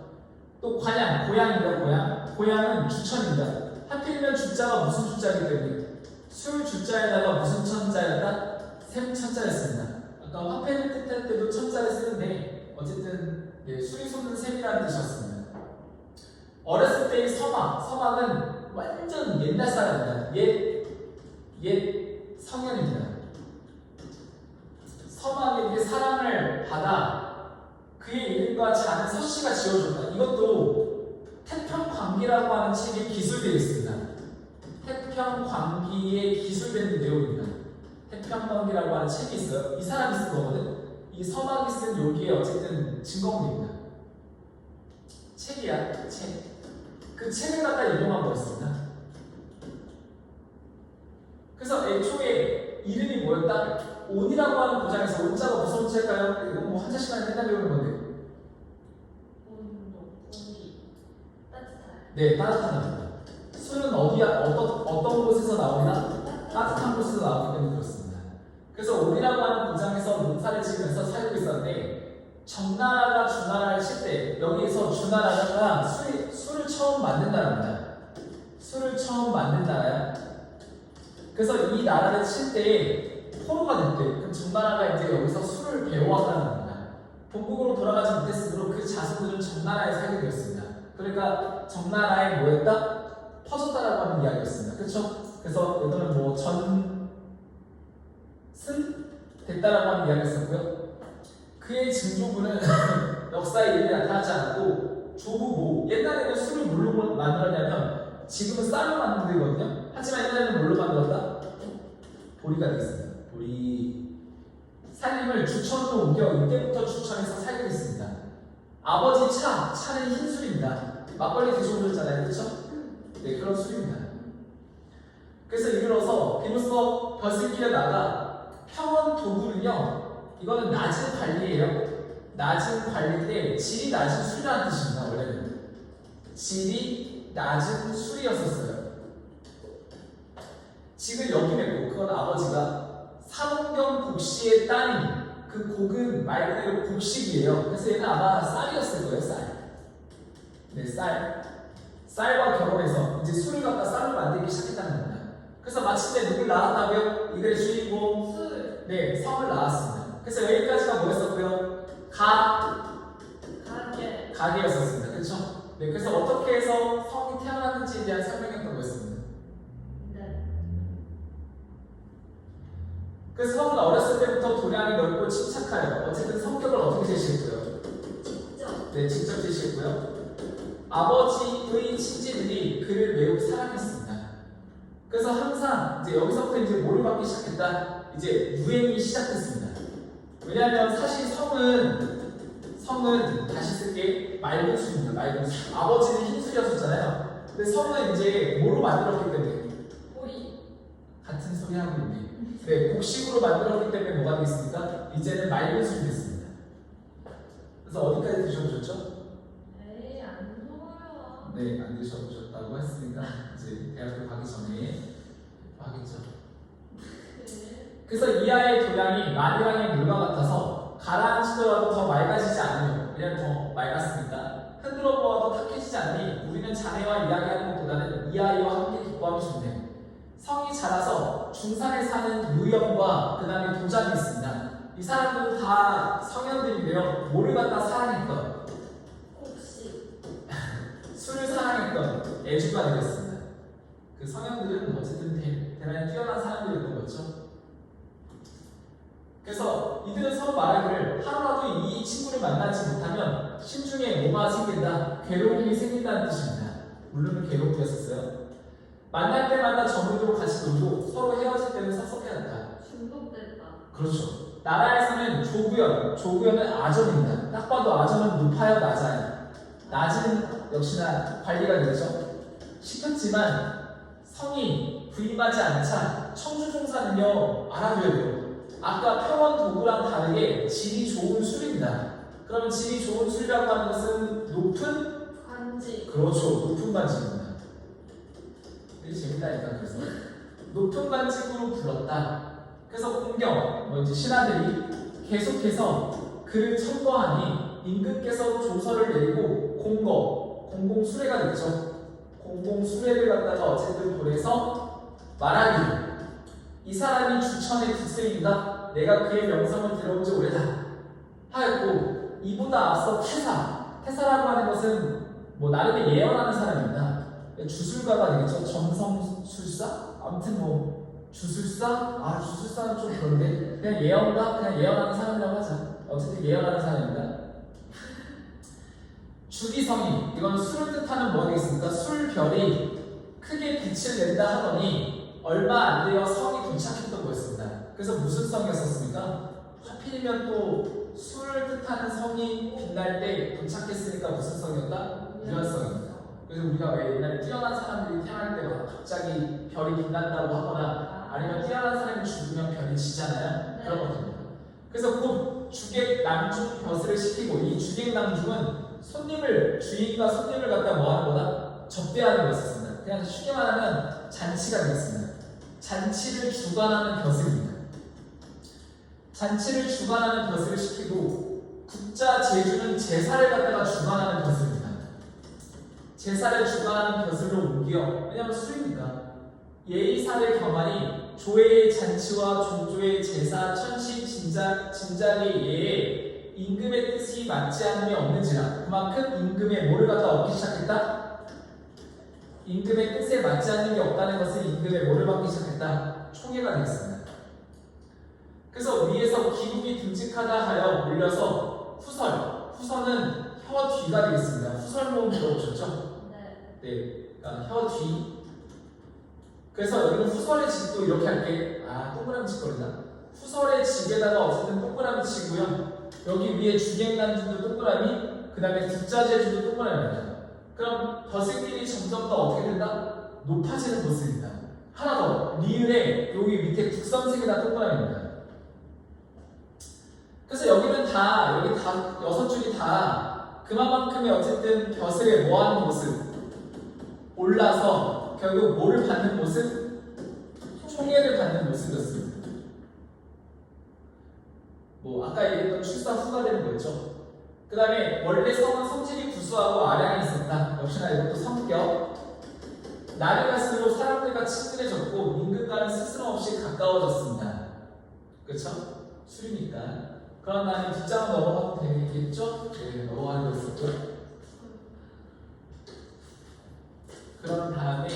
A: 또 관양, 고양입니다. 고양은 주천입니다. 하필이면 주자가 무슨 주자이기 때문에 술 주자에다가 무슨 천자였다? 샘천자였습니다. 아까 화폐를 뜻할 때도 천자를 쓰는데 어쨌든 술이 솟는 샘이라는 뜻이었습니다. 어렸을 때의 서막은 완전 옛날 사람입니다. 옛 성현입니다. 서막에게 사랑을 받아 그의 이름과 자는 서씨가 지어줬다. 이것도 태평광기라고 하는 책에 기술되어 있습니다. 태평광기에 기술된 내용입니다. 태평광기라고 하는 책이 있어요. 이 사람이 쓴 거거든. 이 서막이 쓴 여기에 어쨌든 증거물입니다. 책이야, 책. 그 책을 갖다 인용한 거였습니다. 애초에 이름이 뭐였다? 온이라고 하는 고장에서 온자가 무슨 온자일까요? 이거 뭐 한자 시간에 맨날 배우는 건데.
B: 온도, 온기, 따뜻한.
A: 네, 따뜻한 겁니다. 술은 어떤 곳에서 나오나? 따뜻한 곳에서 나오기 때문에 그렇습니다. 그래서 온이라고 하는 고장에서 농사를 지으면서 살고 있었는데 정나라가 주나라를 칠 때 여기에서 주나라가 술을 처음 만든 나라입니다. 술을 처음 만든 나라야. 그래서 이 나라를 칠 때 포로가 됐대. 그럼 정나라가 이제 여기서 술을 배워왔다는 겁니다. 본국으로 돌아가지 못했으므로 그 자손들은 정나라에 살게 되었습니다. 그러니까 정나라에 뭐였다? 퍼졌다라고 하는 이야기였습니다. 그렇죠? 그래서 이거는 뭐 전승 됐다라고 하는 이야기였었고요. 그의 증조부는 역사에 이르게 나타나지 않고 조부모. 옛날에는 술을 뭘로 만들었냐면 지금은 쌀로 만들거든요. 하지만 옛날에는 뭘로 만들었다? 보리가 되겠습니다. 보리. 살림을 주천으로 옮겨 이때부터 주천에서 살게 됐습니다. 아버지 차는 흰술입니다. 막걸리 드셔보셨잖아요, 그렇죠? 네, 그런 술입니다. 그래서 이르러서 비로소 벼슬길에 나가 평원 도구는요, 이거는 낮은 관리예요. 낮은 관리인데 질이 낮은 술이라는 뜻입니다. 원래는 질이 낮은 술이었었어요. 직을 역임했고 그건 아버지가 삼원경 곡씨의 딸인 그 곡은 말 그대로 곡식이에요. 그래서 얘는 아마 쌀이었을 거예요. 쌀. 네, 쌀과 결혼해서 이제 술을 갖다 쌀로 만들기 시작했다는 겁니다. 그래서 마침내 누굴 낳았다고요? 이들의 주인공
B: 술,
A: 네, 성을 낳았습니다. 그래서 여기까지가 뭐였었고요?
B: 가게,
A: 가게였었습니다. 그렇죠? 네, 그래서 어떻게 해서 성이 태어났는지에 대한 설명이었던 거였습니다.
B: 네.
A: 그래서 성은 어렸을 때부터 도량이 넓고 침착하여 어쨌든 성격을 어떻게 제시했고요?
B: 직접,
A: 네, 직접 제시했고요. 아버지의 친지들이 그를 매우 사랑했습니다. 그래서 항상 이제 여기서부터 이제 뭐를 받기 시작했다? 이제 유행이 시작됐습니다. 왜냐하면 사실 성은 다시 쓸게 맑은 술입니다. 맑은 술. 아버지는 흰 술이었었잖아요. 근데 성은 이제 뭐로 만들었기 때문에
B: 보리,
A: 같은 소리 하고 있네. 네, 곡식으로 만들었기 때문에 뭐가 되겠습니까? 이제는 맑은 술이 됐습니다. 그래서 어디까지 드셔보셨죠?
B: 에이, 안 먹어요.
A: 네, 안 드셔보셨다고 했으니까 이제 대학교 가기 전에 하겠죠.
B: 네.
A: 그래서 이하의 도량이 마늘향의 물과 같아서 가라앉히더라도 더 맑아지지 않으며 왜냐면 더 맑았으니까 흔들어 보아도 탁해지지 않으니 우리는 자네와 이야기하는 것보다는 이 아이와 함께 기뻐하기 좋네. 성이 자라서 중산에 사는 유영과 그 다음에 도장이 있습니다. 이 사람들은 다 성현들인데요. 뭐를 갖다 사랑했던
B: 곡식,
A: 술을 사랑했던 애주가 되겠습니다. 그 성현들은 어쨌든 대단히 뛰어난 사람들이었던 거죠. 그래서 이들은 서로 말하기를 하루라도 이 친구를 만나지 못하면 심중에 뭐가 생긴다? 괴로움이 생긴다는 뜻입니다. 물론 괴로움이었었어요. 만날 때마다 저물도록 같이 놀고 서로 헤어질 때는 섭섭해한다.
B: 중독됐다.
A: 그렇죠. 나라에서는 조구현은 아전입니다. 딱 봐도 아전은 높아요, 낮아요. 낮은 역시나 관리가 되죠. 시켰지만 성이 부임하지 않자 청주종사는요 알아둬야 돼요. 아까 평원 도구랑 다르게 질이 좋은 술입니다. 그러면 질이 좋은 술이라고 하는 것은 높은
B: 관직,
A: 그렇죠. 높은 관직입니다. 되게 재밌다니까. 그래서 높은 관직으로 불렀다. 그래서 공경, 뭐 이제 신하들이 계속해서 그를 청거하니 임금께서 조서를 내리고 공공수례가 됐죠. 공공수례를 갖다가 어쨌든 보내서 말하기를 이 사람이 주천의 뒷세인이다. 내가 그의 명성을 들어본 지 오래다 하였고 이보다 앞서 태사라고 하는 것은 뭐 나름의 예언하는 사람입니다. 주술가가 되겠죠. 점성술사? 아무튼 뭐 주술사? 주술사는 좀 그런데 그냥 예언가? 그냥 예언하는 사람이라고 하자. 어쨌든 예언하는 사람입니다. 주기성이 이건 술을 뜻하는 뭐가 되겠습니까? 술별이 크게 빛을 낸다 하더니 얼마 안 되어 성이 도착했던 거였습니다. 그래서 무슨 성이었었습니까? 하필이면 또 술을 뜻하는 성이 빛날 때 도착했으니까 무슨 성이었다? 유연성입니다. 그래서 우리가 왜 옛날에 뛰어난 사람들이 태어날 때 갑자기 별이 빛난다고 하거나 아니면 뛰어난 사람이 죽으면 별이 지잖아요.
B: 네.
A: 그런 것들입니다. 그래서 그 주객 남중 벼슬을 시키고 이 주객 남중은 주인과 손님을 갖다 뭐 하는 거다? 접대하는 거였습니다. 그냥 쉽게 말하면 잔치가 되겠습니다. 잔치를 주관하는 벼슬입니다. 잔치를 주관하는 벼슬을 시키고 국자 제주는 제사를 갖다가 주관하는 벼슬입니다. 제사를 주관하는 벼슬로 옮겨. 왜냐하면 술이니까. 예의사를 겸하니 조의 잔치와 종조의 제사, 천식, 진작의 예에 임금의 뜻이 맞지 않음이 없는지라. 그만큼 임금의 뭐를 갖다 얻기 시작했다? 임금의 뜻에 맞지 않는 게 없다는 것은 임금의 뭐를 받기 시작했다? 총애가 되겠습니다. 그래서 위에서 기국이 듬직하다 하여 올려서 후설은 혀 뒤가 되겠습니다. 후설 모음 들어보셨죠? 네, 그러니까 혀 뒤. 그래서 여기는 후설의 집도 이렇게 할게. 동그라미 칠거리다. 후설의 집에다가 어쨌든 동그라미 치고요. 여기 위에 주객난주도 동그라미, 그 다음에 득자재주도 동그라미입니다. 그럼 벼슬끼리 점점 더 어떻게 된다? 높아지는 모습입니다. 하나 더, 리을에 여기 밑에 국선색에다 동그라미입니다. 그래서 여기 다 6줄이 다 그만큼의 어쨌든 벼슬에 뭐하는 모습? 올라서 결국 뭐를 받는 모습? 총애를 받는 모습이었습니다. 아까 얘기했던 출사 후가 되는 거였죠. 그 다음에 원래 성은 성질이 구수하고 아량이 있었다. 역시나 이것도 성격. 날이 갈수록 사람들과 친근해졌고 임금과는 스스럼없이 가까워졌습니다. 그렇죠? 술이니까. 그런 다음에 뒷장은 넘어가도 되겠죠? 네, 넘어가는 거 있었고요. 그런 다음에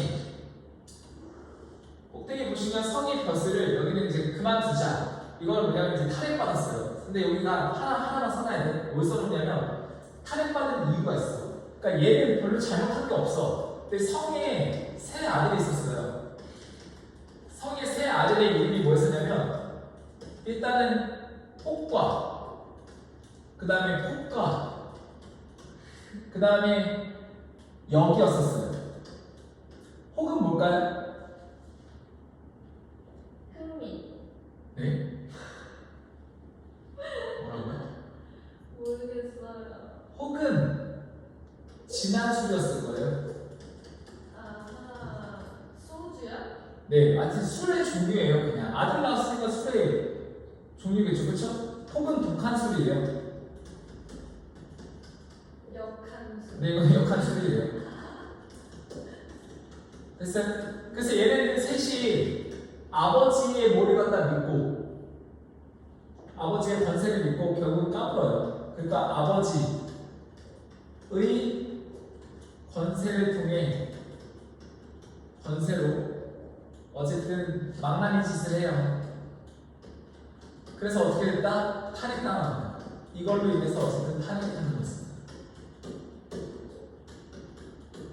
A: 꼭대기 보시면 성의 벼슬을 여기는 이제 그만두자. 이거는 뭐냐면 이제 탈핵받았어요. 근데 여기가 하나만 써놔야 돼. 뭘 써놓냐면 탈핵받은 이유가 있어. 그러니까 얘는 별로 잘못한 게 없어. 근데 성에 세 아들이 있었어요. 성의 세 아들의 이름이 뭐였었냐면 일단은 폭과 그 다음에 폭과 그 다음에 역이었었어요. 혹은 뭘까요?
B: 흥미.
A: 네? 뭐라고요?
B: 모르겠어요.
A: 혹은 진한술이었을 거예요.
B: 소주야?
A: 네, 아직 술의 종류예요. 그냥 아들 낳았으니까 술의 종류겠죠, 그렇죠? 혹은 독한 술이에요.
B: 역한 술.
A: 네, 이건 역한 술이에요. 됐어요? 그래서 얘네들 셋이 아버지의 뭐를 갖다 믿고 아버지의 권세를 믿고 결국 까불어요. 그러니까 아버지의 권세로 어쨌든 망나니 짓을 해요. 그래서 어떻게 됐다? 탄핵당합니다. 이걸로 인해서 어쨌든 탄핵하는 것입니다.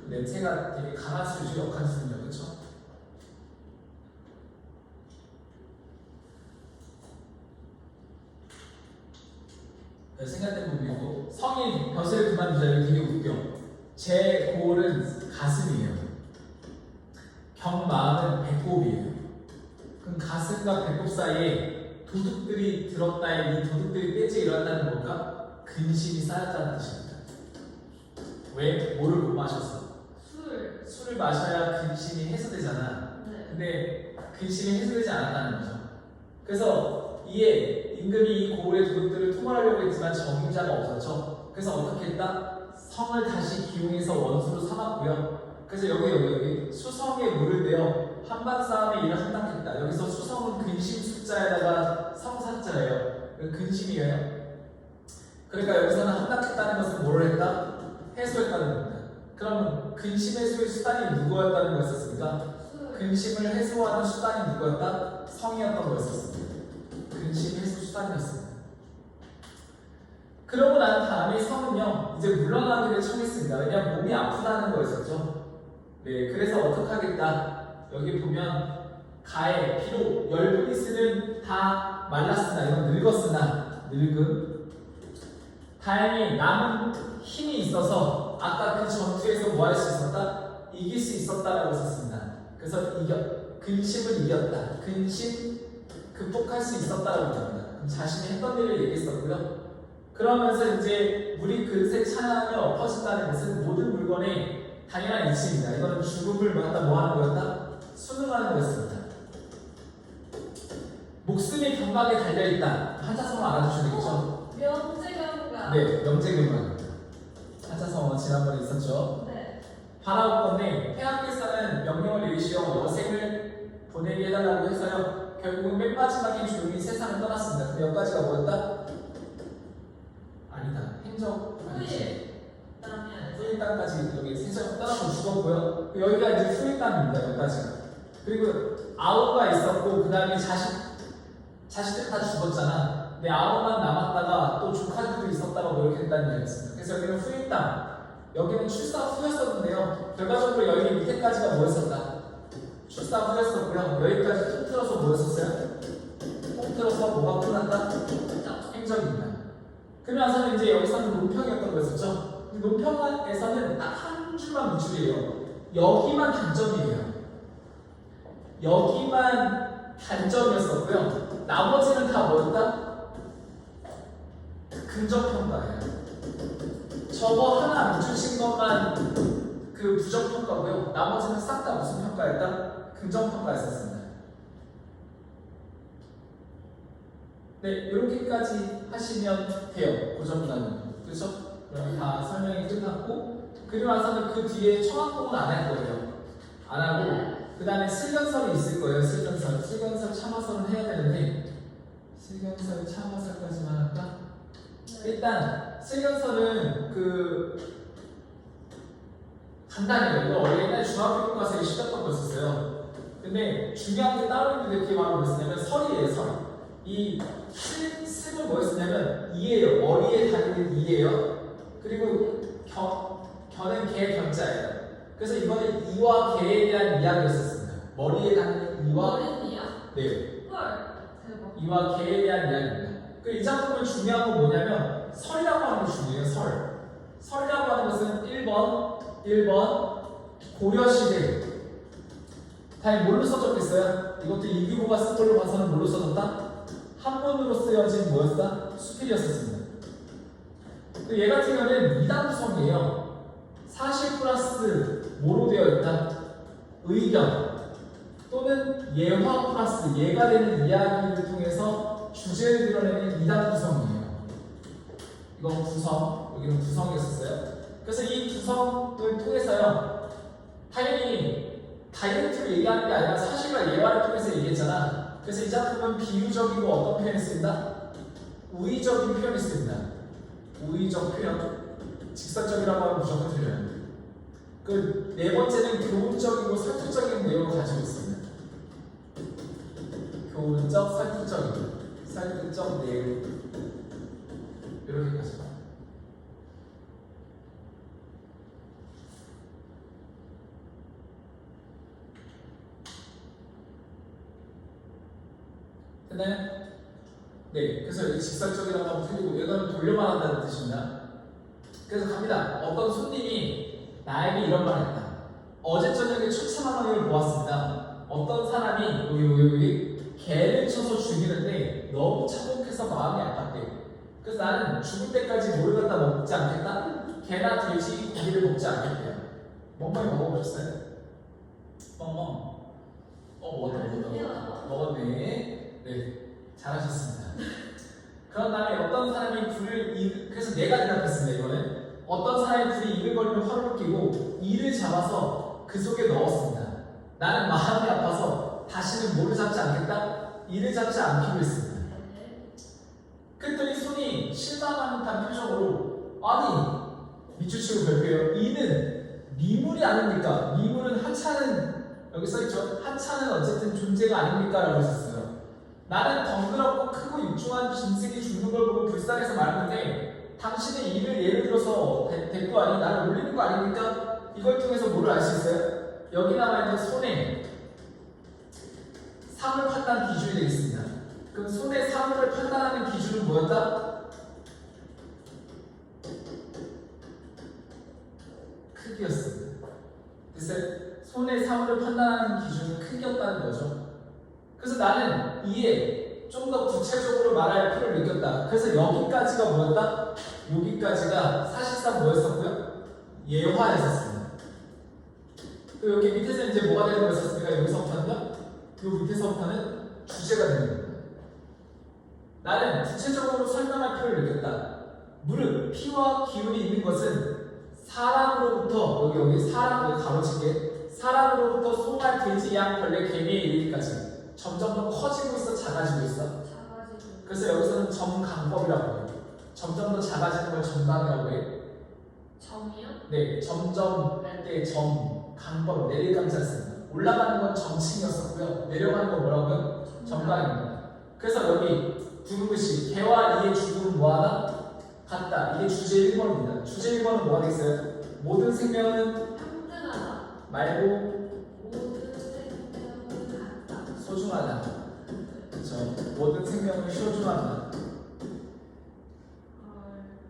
A: 냄새가 되게 강한 술이죠, 역한 술이요, 그렇죠? 생각된 부분이고 성인 벼슬을 그만두자. 여기 되게 웃겨. 제 골은 가슴이에요. 경마음은 배꼽이에요. 그럼 가슴과 배꼽 사이에 도둑들이 들었다에 이 도둑들이 떼지 일어난다는 뭔가 근심이 쌓였다는 뜻입니다. 왜? 뭐를 못 마셨어? 술을 마셔야 근심이 해소되잖아.
B: 네.
A: 근데 근심이 해소되지 않았다는 거죠. 그래서 이에 임금이 이 고을의 도둑들을 토벌하려고 했지만 적임자가 없었죠. 그래서 어떻게 했다? 성을 다시 기용해서 원수로 삼았고요. 그래서 여기 수성에 물을 내어 한반 싸움에 이를 함락했다. 여기서 수성은 근심 숫자에다가 성사자예요. 근심이에요. 그러니까 여기서는 함락했다는 것은 뭐를 했다? 해소했다는 겁니다. 그럼 근심 해소의 수단이 누구였다는 거였습니까? 근심을 해소하는 수단이 누구였다? 성이었던 거였습니다. 근심 해소 수단이었습니다. 그러고 난 다음에 성은요 이제 물러나기를 청했습니다. 왜냐하면 몸이 아프다는 거였었죠. 네, 그래서 어떻게 하겠다? 여기 보면 가에 비록 열브리스는 다 말랐으나 이건 늙었으나 늙음 다행히 남은 힘이 있어서 아까 그 전투에서 뭐 할 수 있었다? 이길 수 있었다라고 썼습니다. 그래서 근심을 이겼다. 근심 극복할 수 있었다라고 합니다. 자신이 했던 일을 얘기했었고요. 그러면서 이제 물이 그릇에 차하며 엎어진다는 것은 모든 물건의 당연한 이치입니다. 이거는 죽음을 뭐 하는 거였다? 순응하는 거였습니다. 목숨이 경각에 달려있다. 한자성어 알아두셔야 되겠죠?
B: 명제경각.
A: 네, 명제경각. 한자성어 지난번에 있었죠?
B: 네.
A: 바라올 건데 폐하께서는 명령을 내리시어 여생을 보내게 해달라고 해서요. 결국은 맨 마지막에 조용히 세상을 떠났습니다. 근데 여기까지가 뭐였다? 아니다. 행적 아니지. 후일담까지 여기 세상 떠나고 죽었고요. 여기가 이제 후일담입니다. 여기까지가. 그리고 아우가 있었고 그 다음에 자식들 다 죽었잖아. 근데 아우만 남았다가 또 조카들도 있었다고 노력했다는 얘기였습니다. 그래서 여기는 후일담. 여기는 출사 후였었는데요. 결과적으로 여기 밑에까지가 뭐였었다? 출사 후였었고요. 여기까지 통틀어서 뭐였었어요? 통틀어서 뭐가 끝났다? 행적입니다. 그러면서는 이제 여기서는 논평이었던 거였었죠. 논평에서는 딱 한 줄만 밑줄이에요. 여기만 단점이에요. 여기만 단점이었었고요. 나머지는 다 뭐였다? 긍정평가예요. 저거 하나 밑줄친 것만 그 부정평가고요. 나머지는 싹 다 무슨 평가였다? 긍정평가였었습니다. 네, 이렇게까지 하시면 돼요. 고정문화는. 그렇죠? 그럼 다 설명이 끝났고 그리고 나서는 그 뒤에 청학공은 안 할 거예요. 안 하고 그 다음에 슬견설이 있을 거예요. 슬견설 참화설은 해야 되는데 슬견설 참화설까지만 할까? 일단 슬견설은 간단해요. 이거 원래 옛날 중학교 교과서에 시켰던 거였었어요. 근데 중요한 게 따로 있는데 그게 바로 뭐였냐면 설이에요. 설. 이 슬은 뭐였냐면 이예요. 머리에 달리는 이예요. 그리고 견은 개 견자예요. 그래서 이거는 이와 개에 대한 이야기였었습니다. 머리에 달리는 이와
B: 어린이야?
A: 네.
B: 헐. 대박.
A: 이와 개에 대한 이야기입니다. 이 작품은 중요한 건 뭐냐면 설이라고 하는 게 중요해요. 설이라고 하는 것은 1번 고려시대. 다음에 뭘로 써졌겠어요? 이것도 이규보가 쓴 걸로 봐서는 뭘로 써졌다? 한문으로 쓰여진 뭐였다? 수필이었었습니다. 얘 같은 경우는 2단 구성이에요. 사실 플러스 뭐로 되어 있다? 의견 또는 예화 플러스 예가 되는 이야기를 통해서 주제를 드러내는 2단 구성이에요. 이건 구성, 여기는 구성이었어요. 그래서 이 구성을 통해서요, 당연히 다이렉트로 얘기하는 게 아니라 사실과 예화를 통해서 얘기했잖아. 그래서 이 작품은 비유적이고 어떤 표현을 쓴다? 우의적인 표현을 씁니다. 우의적 표현, 직설적이라고 하면 무조건 틀려요. 그 네 번째는 교훈적이고 설득적인 내용을 가지고 있습니다. 교훈적, 설득적 내용 이렇게까지 봐요. 됐나요? 네, 그래서 여기 직설적이라고 하면 틀리고 이거는 돌려 말한다는 뜻입니다. 그래서 갑니다. 어떤 손님이 나에게 이런 말을 했다. 어제 저녁에 처참한 왕을 보았습니다. 어떤 사람이 여기 개를 쳐서 죽이는데 너무 차곡해서 마음이 아팠대. 그래서 나는 죽을 때까지 뭘 갖다 먹지 않겠다? 개나 돼지 고기를 먹지 않겠대요. 멍멍이 먹어보셨어요? 멍멍. 먹었네. 네, 잘하셨습니다. 그런 다음에 어떤 사람이 그래서 내가 대답했습니다. 이거는 어떤 사람이 불이 이글거리는 화를 끼고 이를 잡아서 그 속에 넣었습니다. 나는 마음이 아파서 다시는 뭐를 잡지 않겠다? 이를 잡지 않기로 했습니다. 그랬더니 손이 실망하는 듯한 표정으로 아니 밑줄치고 별표예요. 이는 미물이 아닙니까? 미물은 하찮은 여기 써있죠? 하찮은 어쨌든 존재가 아닙니까? 라고 했었어요. 나는 덩그럽고 크고 육중한 짐승이 죽는 걸 보고 불쌍해서 말하는데 당신의 일을 예를 들어서 대꾸 아니 나를 올리는 거 아닙니까? 이걸 통해서 뭐를 알 수 있어요? 여기 나와있는 손에 사물 판단 기준이 되겠습니다. 그럼 손의 사물을 판단하는 기준은 뭐였다? 크기였습니다. 됐어요? 손의 사물을 판단하는 기준은 크기였다는 거죠. 그래서 나는 이에 좀 더 구체적으로 말할 필요를 느꼈다. 그래서 여기까지가 뭐였다? 여기까지가 사실상 뭐였었고요? 예화였었습니다. 그 여기 밑에서 이제 뭐가 되는 거였었습니까? 여기서부터는요? 요 밑에서부터는 주제가 되는 겁니다. 나는 구체적으로 설명할 필요를 느꼈다. 무릇 피와 기운이 있는 것은 사람으로부터 여기 사람 가로치게 사람으로부터 송알, 돼지, 양, 벌레, 개미에 이르기까지 점점 더 커지고 있어, 작아지고 있어.
B: 작아지고.
A: 그래서 여기서는 점강법이라고 해요. 점점 더 작아지는 걸 점강이라고 해요.
B: 점이요?
A: 네, 점점 할 때 점, 강법, 내리감지 않습니다. 올라가는 건 점칭이었었고요. 내려가는 건 뭐라고요? 점강입니다. 그래서 여기 두 글씨, 개와 이의 죽음은 뭐하다? 같다. 이게 주제 1번입니다. 주제 1번은 뭐가 되겠어요? 모든 생명은
B: 평등하다.
A: 말고
B: 모든 생명은 같다.
A: 소중하다. 그렇죠? 모든 생명은 소중하다.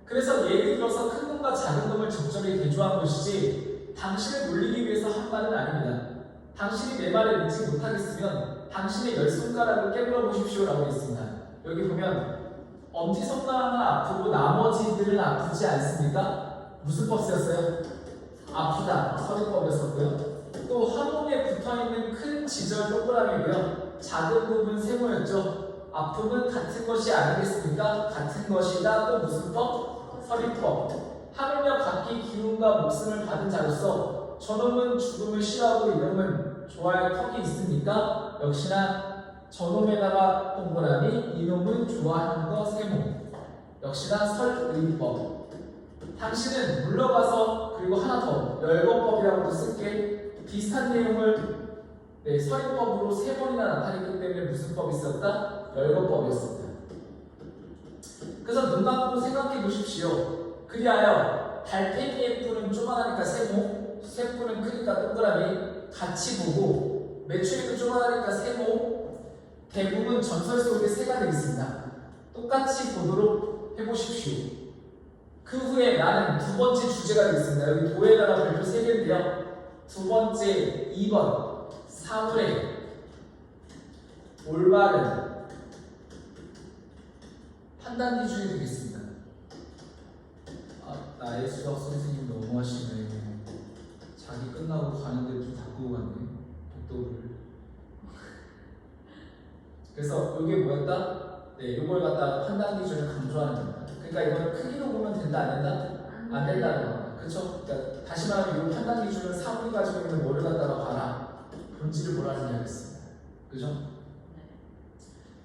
A: 그래서 예를 들어서 큰 놈과 작은 놈을 적절히 대조한 것이지 당신을 놀리기 위해서 한 말은 아닙니다. 당신이 내 말을 믿지 못하겠으면 당신의 열 손가락을 깨물어 보십시오라고 했습니다. 여기 보면 엄지손가락은 아프고 나머지들은 아프지 않습니까? 무슨 법 쓰였어요? 아프다. 서리법이었었고요. 또 화목에 붙어있는 큰 지절 동그라미고요. 작은 부분 세모였죠. 아픔은 같은 것이 아니겠습니까? 같은 것이다. 또 무슨 법? 서리법. 하늘며 각기 기운과 목숨을 받은 자로서 저놈은 죽음을 싫어하고 이놈은 좋아할 턱이 있습니까? 역시나 저놈에다가 동그라미, 이놈은 좋아하는 거 세모. 역시나 설의법. 당신은 물러가서 그리고 하나 더 열거법이라고도 쓸게 비슷한 내용을 서리법으로 3번이나 나타냈기 때문에 무슨 법이 있었다? 열거법이었습니다. 그래서 눈 감고 생각해 보십시오. 그리하여 달팽이의 뿔은 조그마하니까 세모, 쇠뿔은 크니까 동그라미 같이 보고 메추리도 조그마하니까 세모, 대부분 전설 속의 새가 되겠습니다. 똑같이 보도록 해보십시오. 그 후에 나는 두 번째 주제가 되겠습니다. 여기 도에다가 별표 3개인데요. 두 번째 2번 사물의 올바른 판단 기준이 되겠습니다. 나의 수학 선생님 너무하시네. 자기 끝나고 가는데 좀 바꾸고 갔네. 독도를. 그래서 이게 뭐였다? 이걸 갖다가 판단 기준을 강조하는 겁니다. 그러니까 이걸 크기로 보면 된다, 안 된다? 안 된다는 겁니다. 그렇죠? 그러니까 다시 말하면 이 판단 기준은 사물이 가지고 있는 뭐를 갖다가 봐라. 본질을 보라는 이야기였습니다. 그죠?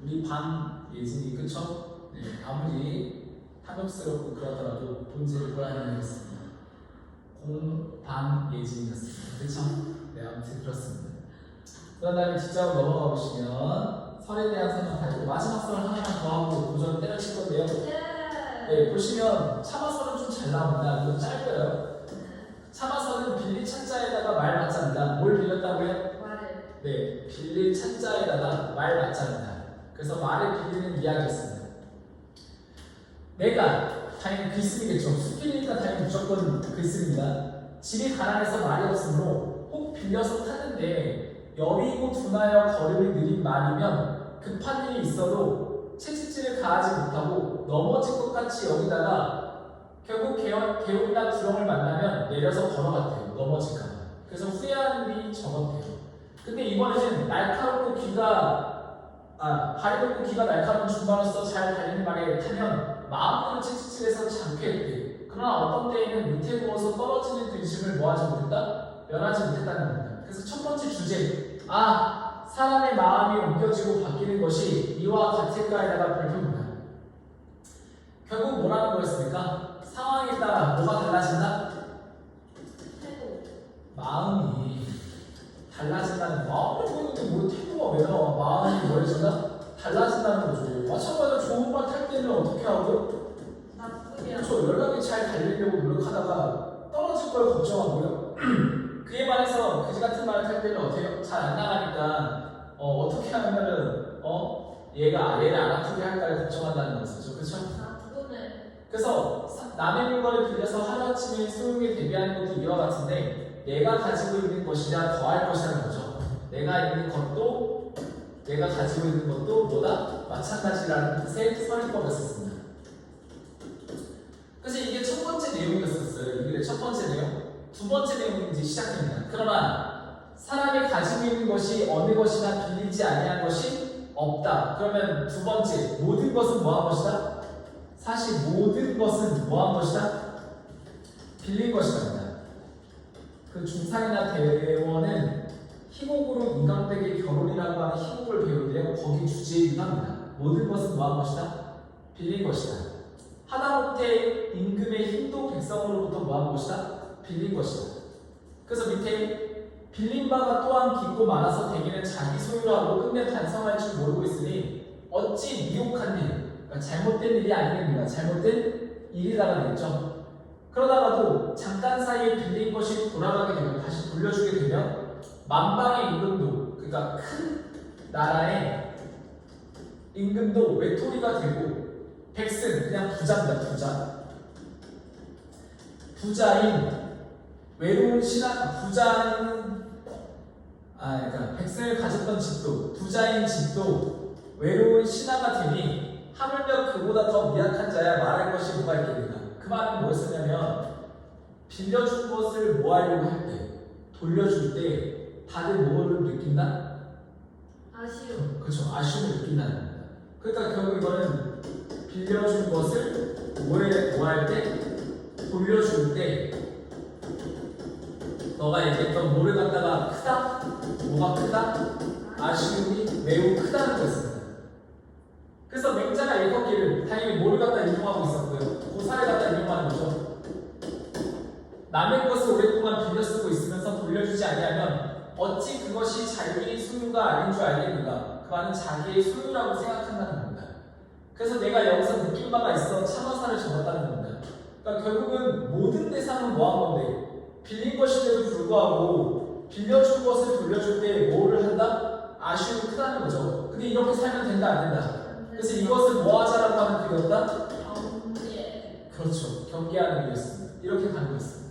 A: 우리 방 예진이 그쵸? 아무리 탐욕스럽고 그러더라도 본질을 보라는 이야기였습니다. 공방 예진이었습니다. 그쵸? 아무튼 그렇습니다. 그런 다음에 뒷자로 넘어가 보시면 설에 대한 설명 다 있고 마지막 설 하나만 더 하고 도전 때려칠 건데요. 보시면 참화설은 좀 잘 나옵니다. 좀 짧고요. 참화설은 빌린 찬자에다가 말 맞자입니다. 뭘 빌렸다고요?
B: 말을.
A: 빌린 찬자에다가 말 맞자입니다. 그래서 말을 빌리는 이야기였습니다. 내가 당연히 글쓰기겠죠. 수필이니까 당연히 무조건 글쓰기입니다. 집이 가난해서 말이 없으므로 혹 빌려서 타는데 여위고 둔하여 걸음이 느린 말이면 급한 일이 있어도 채찍질을 가하지 못하고 넘어질 것 같이 여기다가 결국 개울이나 구렁을 만나면 내려서 걸어갔대요. 넘어질까봐. 그래서 후회하는 일이 적었대요. 근데 이번에는 날카롭고 발이 높고 귀가 날카로운 중반으로서 잘 달리는 말에 타면 마음대로 채찍질해서 장쾌했대. 그러나 어떤 때에는 밑에 부어서 떨어지는 등심을 뭐하지 못했다? 면하지 못했다는 겁니다. 그래서 첫 번째 주제, 사람의 마음이 옮겨지고 바뀌는 것이 이와 같을까에다가 별표입니다. 결국 뭐라는 거였습니까? 상황에 따라 뭐가 달라진다? 마음이 달라진다는 거. 아무리 보이는데 뭐 태도가 왜 나와? 마음이 뭐해진다? 달라진다는 거죠. 마찬가지로 좋은 말 탈 때는 어떻게 하고요? 그렇죠. 연락이 잘 달리려고 노력하다가 떨어질 걸 걱정하고요. 그에 반해서 그지 같은 말을 탈 때는 어때요? 잘 안 나가니까 어떻게 하면은 얘를 안 아프게 할까를 걱정한다는 거죠. 그렇죠? 그래서 남의 물건을 빌려서 하루아침에 소용에 대비하는 것도 이와 같은데 얘가 가지고 있는 것이냐 더할 것이라는 거죠. 내가 있는 것도 얘가 가지고 있는 것도 뭐다? 마찬가지라는 뜻의 서리법이었습니다. 그래서 이게 첫 번째 내용이었었어요. 이게 첫 번째 내용. 두 번째 내용이 이제 시작됩니다. 그러나 사람이 가지고 있는 것이 어느 것이나 빌리지 아니한 것이 없다. 그러면 두 번째, 모든 것은 뭐한 것이다? 사실 모든 것은 뭐한 것이다? 빌린 것이다. 그 중상이나 대원은 희곡으로 인간되게 결혼이라고 하는 희곡을 배우는데요. 거기 주제이기도 합니다. 모든 것은 뭐한 것이다? 빌린 것이다. 하다못해 임금의 힘도 백성으로부터 뭐한 것이다? 빌린 것이다. 그래서 밑에 빌린 바가 또한 깊고 많아서 대개는 자기 소유로 하고 끝내 반성할 줄 모르고 있으니 어찌 미혹한 일, 그러니까 잘못된 일이 아니겠는가? 잘못된 일이라고 되겠죠. 그러다가도 잠깐 사이에 빌린 것이 돌아가게 되면 다시 돌려주게 되면 만방의 임금도, 그러니까 큰 나라의 임금도 외톨이가 되고 백승, 그냥 부자입니다. 부자인 외로운 신하, 그러니까 백승을 가졌던 집도, 부자인 집도 외로운 신하가 되니 하물며 그보다 더 미약한 자야 말할 것이 뭐가 있겠는가? 그 말은 뭐였었냐면 빌려준 것을 뭐 하려고 할 때, 돌려줄 때 다들 뭐를 느낀다?
B: 아쉬움.
A: 그렇죠. 아쉬움을 느낀다는 겁니다. 그러니까 결국 이거는 빌려준 것을 뭐 할 때? 돌려줄 때 너가 얘기했던 뭐를 갖다가 크다? 뭐가 크다? 아쉬움이 매우 크다는 거였습니다. 그래서 맹자가 읽었기를 당연히 뭐를 갖다 인용하고 있었고요. 고사를 갖다 인용하는 거죠. 남의 것을 오랫동안 빌려 쓰고 있으면서 돌려주지 아니하면 어찌 그것이 자기의 소유가 아닌 줄 알겠는가? 그 말은 자기의 소유라고 생각한다는 겁니다. 그래서 내가 여기서 느낀 바가 있어 참화사를 적었다는 겁니다. 그러니까 결국은 모든 대상은 뭐한 건데 빌린 것인데도 불구하고 빌려준 것을 돌려줄 때 뭐를 한다? 아쉬움이 크다는 거죠. 근데 이렇게 살면 된다 안 된다? 그래서 이것을 뭐 하자라고 하는 글이었다?
B: 경계.
A: 그렇죠. 경계하는 글이었습니다. 이렇게 가는 거였습니다.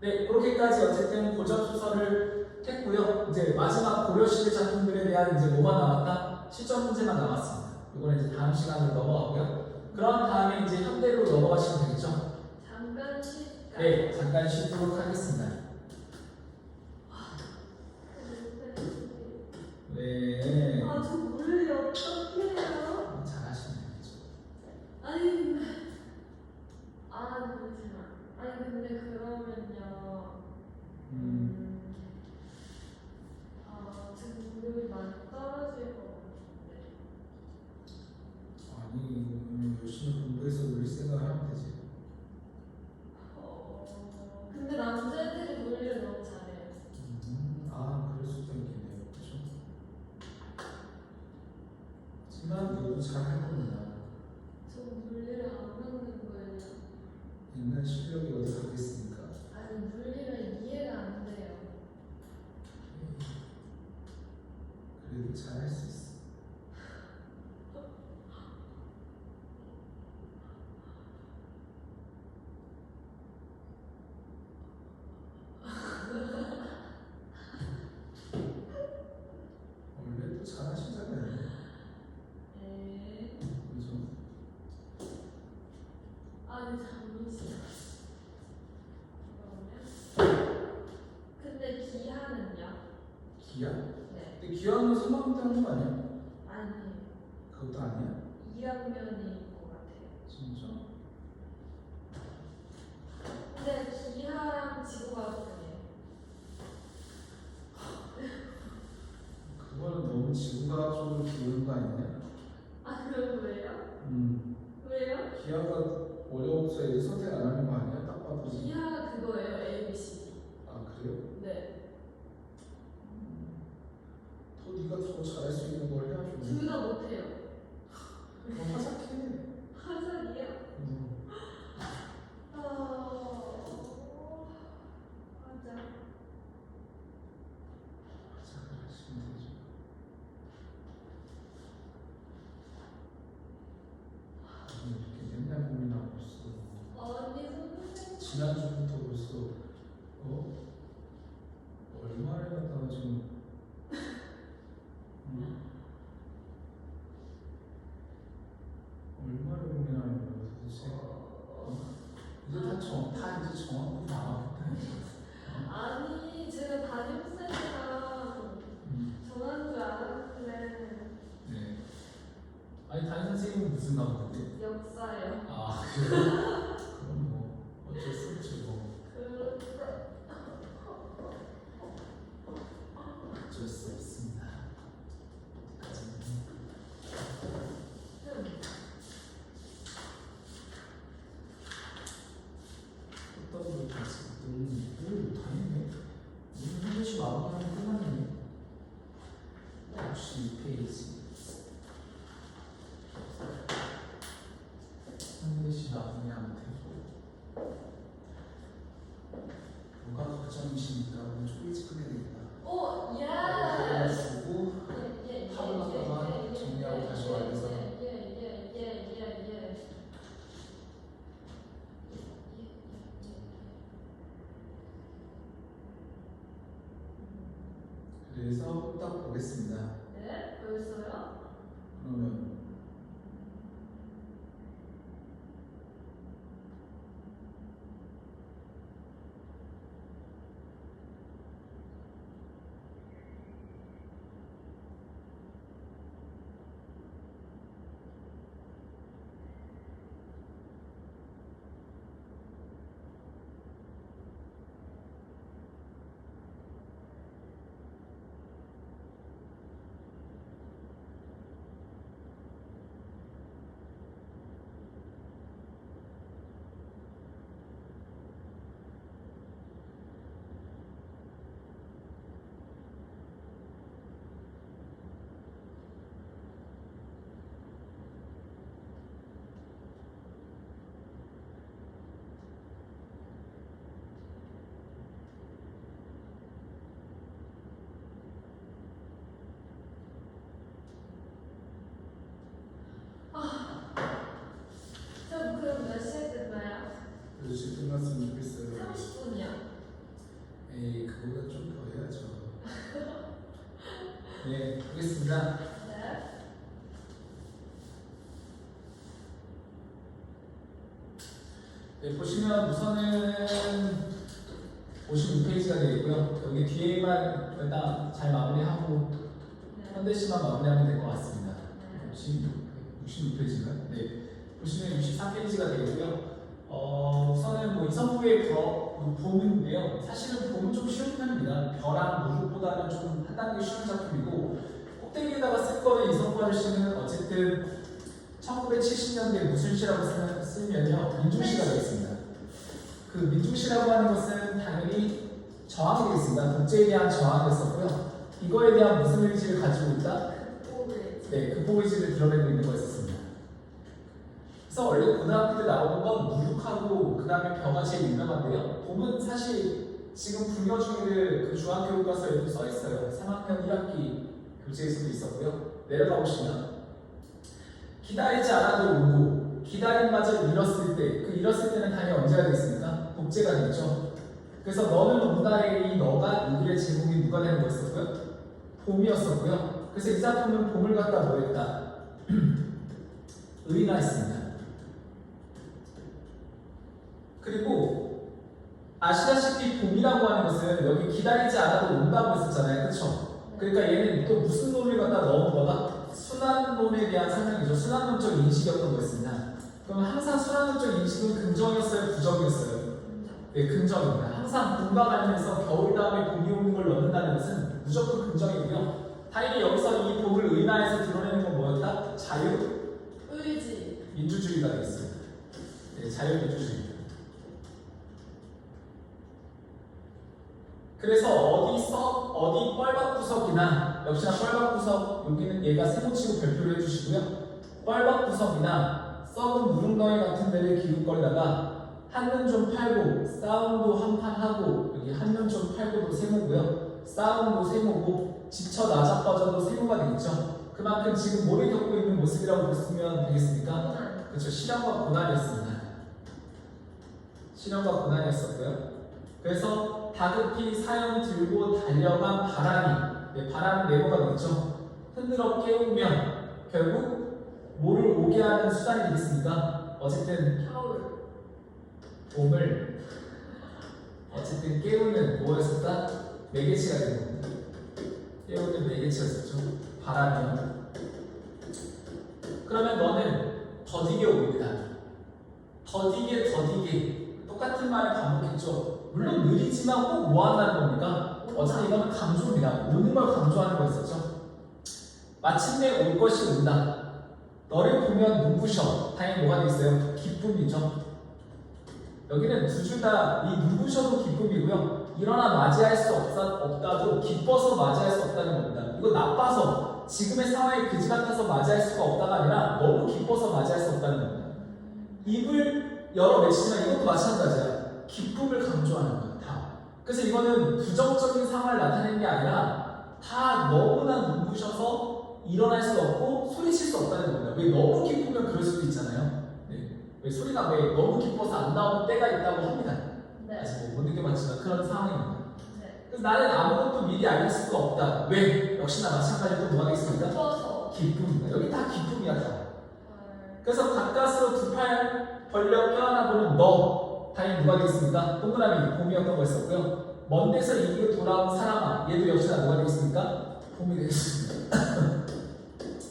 A: 네, 그렇게까지 어쨌든 고전소설을 했고요. 이제 마지막 고려시대 작품들에 대한 이제 뭐만 남았다? 실전 문제만 남았습니다. 이거는 이제 다음 시간으로 넘어가고요. 그런 다음에 이제 현대로 넘어가시면 되겠죠?
B: 잠깐 쉴까?
A: 네, 잠깐 쉬도록 하겠습니다. 네.
B: 아, 저 몰래 어떡해요?
A: 잘하시면 되겠죠.
B: 아니, 잠시만. 아니, 근데 그러면요. 지금 능력이 많이 떨어질 것 같은데.
A: 아니, 열심히 공부해서 우리 생각하면 되지.
B: 근데 남자애들이 물리를 너무 잘해요.
A: 그럴 수도 있겠네요. 그렇죠? 하지만 너도 잘할 겁니다.
B: 저 물리를 안 하는 거예요.
A: 인간 실력이 어디 가겠습니까?
B: 아니, 물리가 이해가 안 돼요.
A: 그래도 잘할 수 있어. 원래 또 잘하시잖아요.
B: 네.
A: 그죠?
B: 아니, 잠시만. 그러면? 근데 기하는요?
A: 기아?
B: 네.
A: 근데 기아는 3학년 때 하는 거 아니야?
B: 아니,
A: 그것도 아니야?
B: 2학년인 것 같아요.
A: 진짜?
B: 근데 기하랑 지구과학이에요.
A: 그거는 너무 지구과학 쪽으로 기우는 거 아니냐?
B: 아, 그럼 왜요? 왜요?
A: 기아가 어려워서 애들 선택 안 하는 거 아니야? 딱 봐도.
B: 기하 그거예요, A, B, C, D.
A: 아, 그래요?
B: 네.
A: 더 네가 더 잘할 수 있는 걸 해야죠.
B: 둘 다 못해요.
A: 그럼 하작해.
B: 하작이요? 맞아.
A: 하작을 하시면 되죠. 이렇게 맨날 고민하고 있어.
B: 아니, 선생님.
A: 지난주부터 무슨 나무인데?
B: 역사요.
A: 아 그래요? 그럼 뭐 어쩔 수 없지 뭐. 어쩔 수 없습니다. 어떤 걸 다시 다 했네. 무슨 한 개씩 마무리하면 끝났네. 역시 2페이지. 한 개씩 마무리하면 되고. 뭐가 걱정이십니까? 오늘 좀 일찍 끝내야 되겠다.
B: 오, 예.
A: 쓰고 하고 났다가 정리하고 다시 와서. 그래서 딱 보겠습니다.
B: 네, 벌써요?
A: 그러면
B: 그럼 몇 시에 끝나요?
A: 그렇지 끝났으면 좋겠어요.
B: 30분이요.
A: 에이 그거보다 좀 더 해야죠. 네 보겠습니다.
B: 네.
A: 네, 보시면 우선은 56페이지가 되겠고요. 여기 뒤에만 일단 잘 마무리하고
B: 네.
A: 현대시만 마무리하면 될 것 같습니다.
B: 네.
A: 66페이지인가요? 네. 보시면 64페이지가 되겠고요. 우선은 뭐 이성부의 봄인데요. 사실은 봄은 좀 쉬운 편입니다. 벼랑 무릎보다는 좀 한 단계 쉬운 작품이고 꼭대기에다가 쓸 거는 이성부 아저씨는 어쨌든 1970년대 무슨 시라고 쓰면요 민중시가 되겠습니다. 그 민중시라고 하는 것은 당연히 저항이 되겠습니다. 독재에 대한 저항이었었고요. 이거에 대한 무슨 의지를 가지고 있다? 네, 극복 의지를 드러내고 있는 거였었습니다. 그래서 원래 고등학교 때 나오는 건 무육하고 그 다음에 벼가 제일 유명한데요. 봄은 사실 지금 불교중의를 그 중학교교과서에도 써있어요. 3학년 1학기 교재에서도 있었고요. 내려가 보시면 기다리지 않아도 오고 기다림마저 잃었을 때, 그 잃었을 때는 당연히 언제가 되겠습니까? 독재가 되겠죠. 그래서 너는 온다의 이 너가 우리의 제목이 누가 되는 거였었고요? 봄이었었고요. 그래서 이 작품은 봄을 갖다 뭐 했다? 의인화했습니다. 그리고 아시다시피 봄이라고 하는 것은 여기 기다리지 않아도 온다고 했었잖아요. 그쵸? 그러니까 얘는 또 무슨 놈을 갖다 넣은 거다? 순환론에 대한 설명이죠. 순환론적 인식이었던 거였습니다. 그럼 항상 순환론적 인식은 긍정이었어요? 부정이었어요? 네, 긍정입니다. 항상 봄과 관련해서 겨울 다음에 봄이 오는 걸 넣는다는 것은 무조건 긍정이고요. 당연히 여기서 이 봄을 의인화해서 드러내는 건 뭐였다? 자유?
B: 의지.
A: 민주주의가 되겠습니다. 네, 자유민주주의. 그래서 어디 뻘박구석이나 역시나 뻘박구석 여기는 얘가 세모치고 별표를 해주시고요. 뻘박구석이나 썩은 무릉덩이 같은 데를 기웃거리다가 한눈 좀 팔고 싸움도 한판 하고 여기 한눈 좀 팔고도 세모고요. 싸움도 세모고 지쳐 나자빠져도 세모가 되겠죠. 그만큼 지금 뭐를 겪고 있는 모습이라고 보시면 되겠습니까? 그렇죠. 시련과 고난이었습니다. 시련과 고난이었었고요. 그래서 다급히 사연 들고 달려간 바람이, 네, 바람은 네모가 되겠죠. 흔들어 깨우면 결국 뭐를 오게 하는 수단이 되겠습니까? 어쨌든
B: 겨울.
A: 봄을 어쨌든 깨우는 뭐였었다? 매개체가 되는 겁니다. 깨우는 매개체였었죠. 바람이요. 그러면 너는 더디게 옵니다. 더디게 똑같은 말을 반복했죠. 물론 느리지만 꼭 뭐 한다는 겁니까? 어차피 이거는 강조입니다. 오는 걸 강조하는 거였었죠. 마침내 올 것이 온다. 너를 보면 눈부셔. 당연히 뭐가 되겠어요? 기쁨이죠. 여기는 두 줄 다 이 눈부셔도 기쁨이고요. 일어나 맞이할 수 없다도 기뻐서 맞이할 수 없다는 겁니다. 이거 나빠서 지금의 상황에 그지 같아서 맞이할 수가 없다가 아니라 너무 기뻐서 맞이할 수 없다는 겁니다. 입을 열어 맺지만 이것도 마찬가지야. 기쁨을 강조하는 거야. 다. 그래서 이거는 부정적인 상황을 나타내는 게 아니라 다 너무나 눈부셔서 일어날 수 없고 소리칠 수 없다는 겁니다. 왜 너무 기쁘면 그럴 수도 있잖아요. 네. 왜 소리가 왜 너무 기뻐서 안 나오는 때가 있다고 합니다.
B: 네.
A: 아직 못 느껴봤지만 그런 상황입니다.
B: 네.
A: 그래서 나는 아무것도 미리 알릴 수가 없다. 왜? 역시나 마찬가지로 뭐가 되겠습니까?
B: 기뻐서.
A: 기쁨입니다. 여기 다 기쁨이야 다. 그래서 가까스로 두 팔 벌려 껴안아 보는 너. 당연히 누가 되겠습니까? 동그라미 봄이었던 거였었고요. 먼 데서 이기고 돌아온 사람아. 얘도 역시나 뭐가 되겠습니까? 봄이 되겠습니다.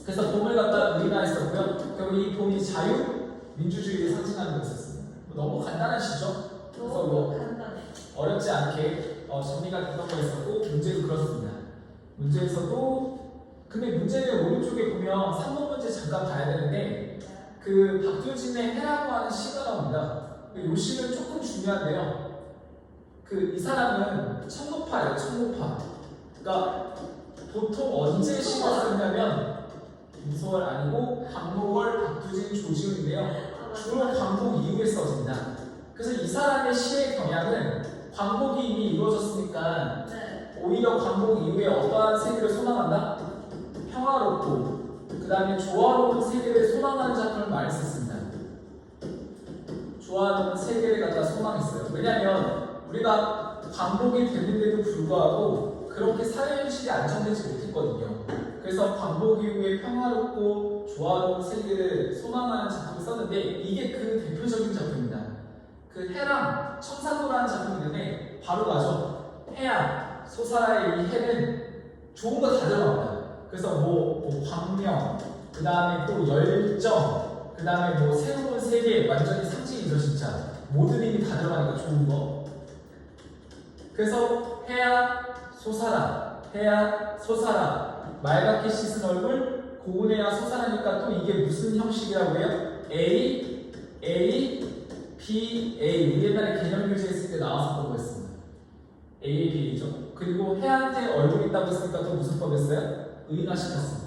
A: 그래서 봄을 갖다 의인화했었고요. 결국 이 봄이 자유, 민주주의를 상징하는 거였었습니다. 너무 간단한 시죠? 그래서
B: 너무 간단해.
A: 어렵지 않게 정리가 됐던 거였었고 문제도 그렇습니다. 문제에서도 근데 문제는 오른쪽에 보면 3번 문제 잠깐 봐야 되는데 그 박두진의 해라고 하는 시가 나옵니다. 이 시는 조금 중요한데요. 그 이 사람은 청노파예요. 청노파. 그러니까 보통 언제 시가 쓰냐면 무소월 아니고 광복월, 박두진, 조지훈인데요. 주로 광복 이후에 써집니다. 그래서 이 사람의 시의 경향은 광복이 이미 이루어졌으니까
B: 네.
A: 오히려 광복 이후에 어떠한 세계를 소망한다? 평화롭고 그 다음에 조화로운 세계를 소망하는 작품을 많이 썼습니다. 조화로운 세계를 갖다 소망했어요. 왜냐하면 우리가 광복이 됐는데도 불구하고 그렇게 사회 현실이 안정되지 못했거든요. 그래서 광복 이후에 평화롭고 조화로운 세계를 소망하는 작품을 썼는데 이게 그 대표적인 작품입니다. 그 해랑 청산도라는 작품인데 바로 가죠. 해야, 소사라의 이 해는 좋은 거 다 들어갑니다. 그래서 뭐 광명, 그 다음에 또 열정, 그 다음에 뭐 새로운 세계 완전히 상징이죠 진짜. 모든 힘이 다 들어가니까 좋은 거. 그래서 해야 솟아라, 해야 솟아라. 맑게 씻은 얼굴, 고운해야 솟아라니까 또 이게 무슨 형식이라고 해요? A, B, A. 우리 옛날에 개념교재 했을 때 나왔었던 거였습니다. A, B죠. 그리고 해한테 얼굴 있다고 했으니까 또 무슨 법이었어요? 의인화시켰습니다.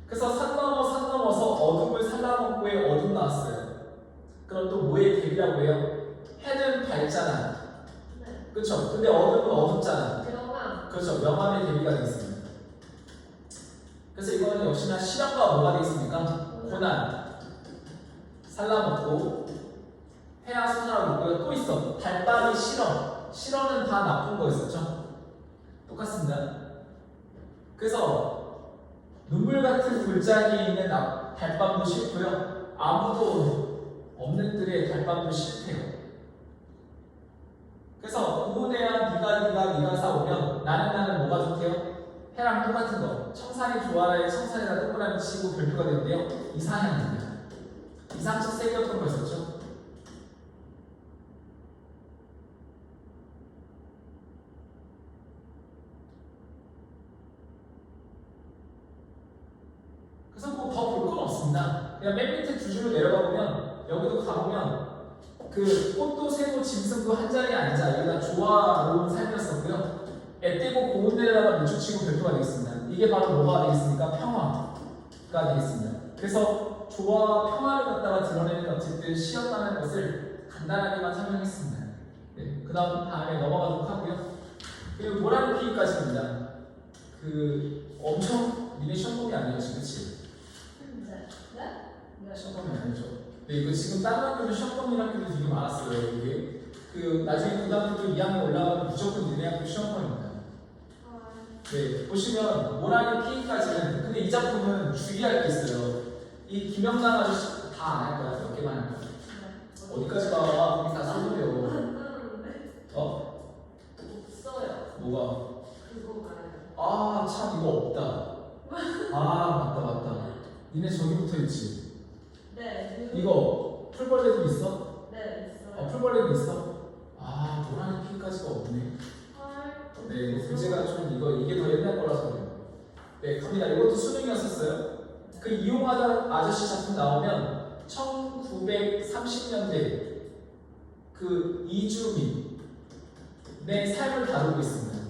A: 그래서 산 넘어서 어둠을 살라먹고의 어둠 나왔어요. 그럼 또 뭐의 대비라고 해요? 해는 밝잖아.
B: 네.
A: 그렇죠. 근데 어둠은 어둡잖아.
B: 명함.
A: 그렇죠. 명함의 대비가 되겠습니다. 그래서 이거는 역시나 실험과 뭐가 되겠습니까? 고난. 살라먹고 해야 소사라고 있고요. 또 있어. 달밤이 실험. 실험은 다 나쁜 거였었죠. 똑같습니다. 그래서 눈물 같은 골짜기에 있는 달밤도 싫고요. 아무도 없는 뜰에 달밤도 싫대요. 그래서 고운해야 네가 사오면 나는 뭐가 좋대요? 해랑 똑같은 거. 청산이 좋아라에 청산이라 동그라미 치고 별표가 되는데요. 이상향입니다. 이상적 세계였던 거였었죠. 그래서 뭐 더 볼 건 없습니다. 그냥 맨 밑에 두 줄로 내려가 보면 여기도 가보면 그 꽃도 새도 짐승도 한 자리에 앉아 이게 다 조화로운 삶이었었고요. 애떼고 고운 데다가 밀주치고 별표가 되겠습니다. 이게 바로 뭐가 되겠습니까? 평화가 되겠습니다. 그래서 조화와 평화를 갖다가 드러내는 어쨌든 시였다는 것을 간단하게만 설명했습니다. 네, 그 다음에 넘어가도록 하고요. 그리고 모라는 피기까지입니다. 그 엄청 니네 시험범위 아니었지, 그치?
B: 네. 네?
A: 시험범위 아니죠. 네, 이거 지금 다른 학교도 시험범위 학교도 되게 많았어요. 이게 그 나중에 고등학교 2학년 올라가면 무조건 니네 학교 시험범위입니다. 네, 보시면 모라니 피기까지는 근데 이 작품은 주의할 게 있어요. 이 김영남 아저씨 다 안 할 거야. 몇 개만 할 거야. 어디까지 가? 우리 다 써버려.
B: 없어요.
A: 뭐가?
B: 그거 말해요.
A: 아, 참 이거 없다. 아, 맞다. 니네 저기 붙어 있지.
B: 네. 네.
A: 이거 풀벌레도 있어?
B: 네, 있어요.
A: 풀벌레도 있어? 아, 노란이 피까지가 없네. 네, 이거 문제가 좀 이게 더 옛날 거라서 그래요. 네, 갑니다. 이것도 수능이었었어요. 그 이용하다 아저씨 작품 나오면 1930년대 그 이주민의 삶을 다루고 있습니다.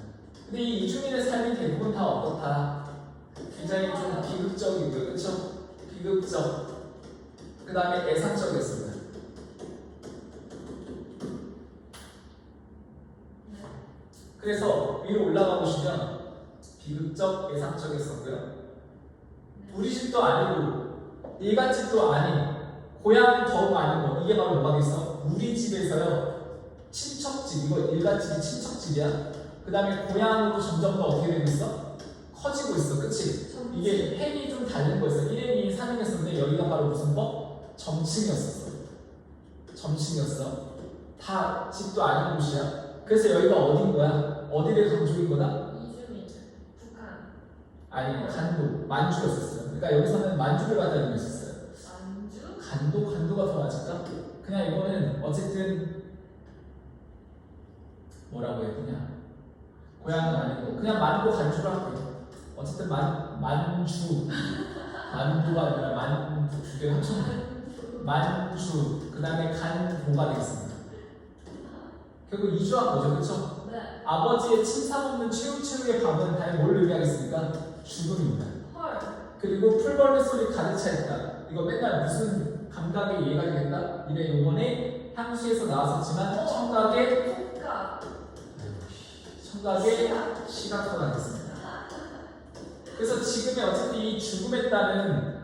A: 근데 이 이주민의 삶이 대부분 다 어떻다? 굉장히 좀 비극적이고요, 그렇죠? 비극적. 그 다음에 애상적이었습니다. 그래서 위로 올라가 보시면 비극적, 애상적이었었고요. 우리 집도 아니고 일갓집도 아닌 고향 더욱 아닌 거, 이게 바로 뭐가 있어? 우리 집에서요 친척집, 이거 일갓집이 친척집이야. 그 다음에 고향으로 점점 더 어떻게 되고 있어? 커지고 있어, 그치? 이게 펜이 좀 다른 거였어. 1행이 3행했었는데 여기가 바로 무슨 법? 점층이었었어. 점층이었어. 다 집도 아닌 곳이야. 그래서 여기가 어딘 거야? 어디를 강조인 거다?
B: 이주민, 북한.
A: 아니, 간도, 만주였었어요. 그러니까 여기서는 만주를 갖다 의미했었어요.
B: 만주?
A: 간도가 더 맞을까? 그냥 이거는 어쨌든 뭐라고 해야 되냐? 고향은 아니고 그냥 만도 간주로 할게요. 어쨌든 만주 만두가 아니라 만두 두개 합쳐 만주 그 다음에 간도가 되겠습니다. 결국 이주한 거죠, 그렇죠?
B: 네.
A: 아버지의 침상 없는 최후의 밤은 다시 뭘 의미하겠습니까? 죽음입니다.
B: 헐.
A: 그리고 풀벌레 소리 가득 차 있다. 이거 맨날 무슨 감각에 이해가 되겠다? 이래 요번에 향수에서 나왔었지만 청각의 시각화가 됐습니다. 그래서 지금의 어쨌든 이 죽음에 따른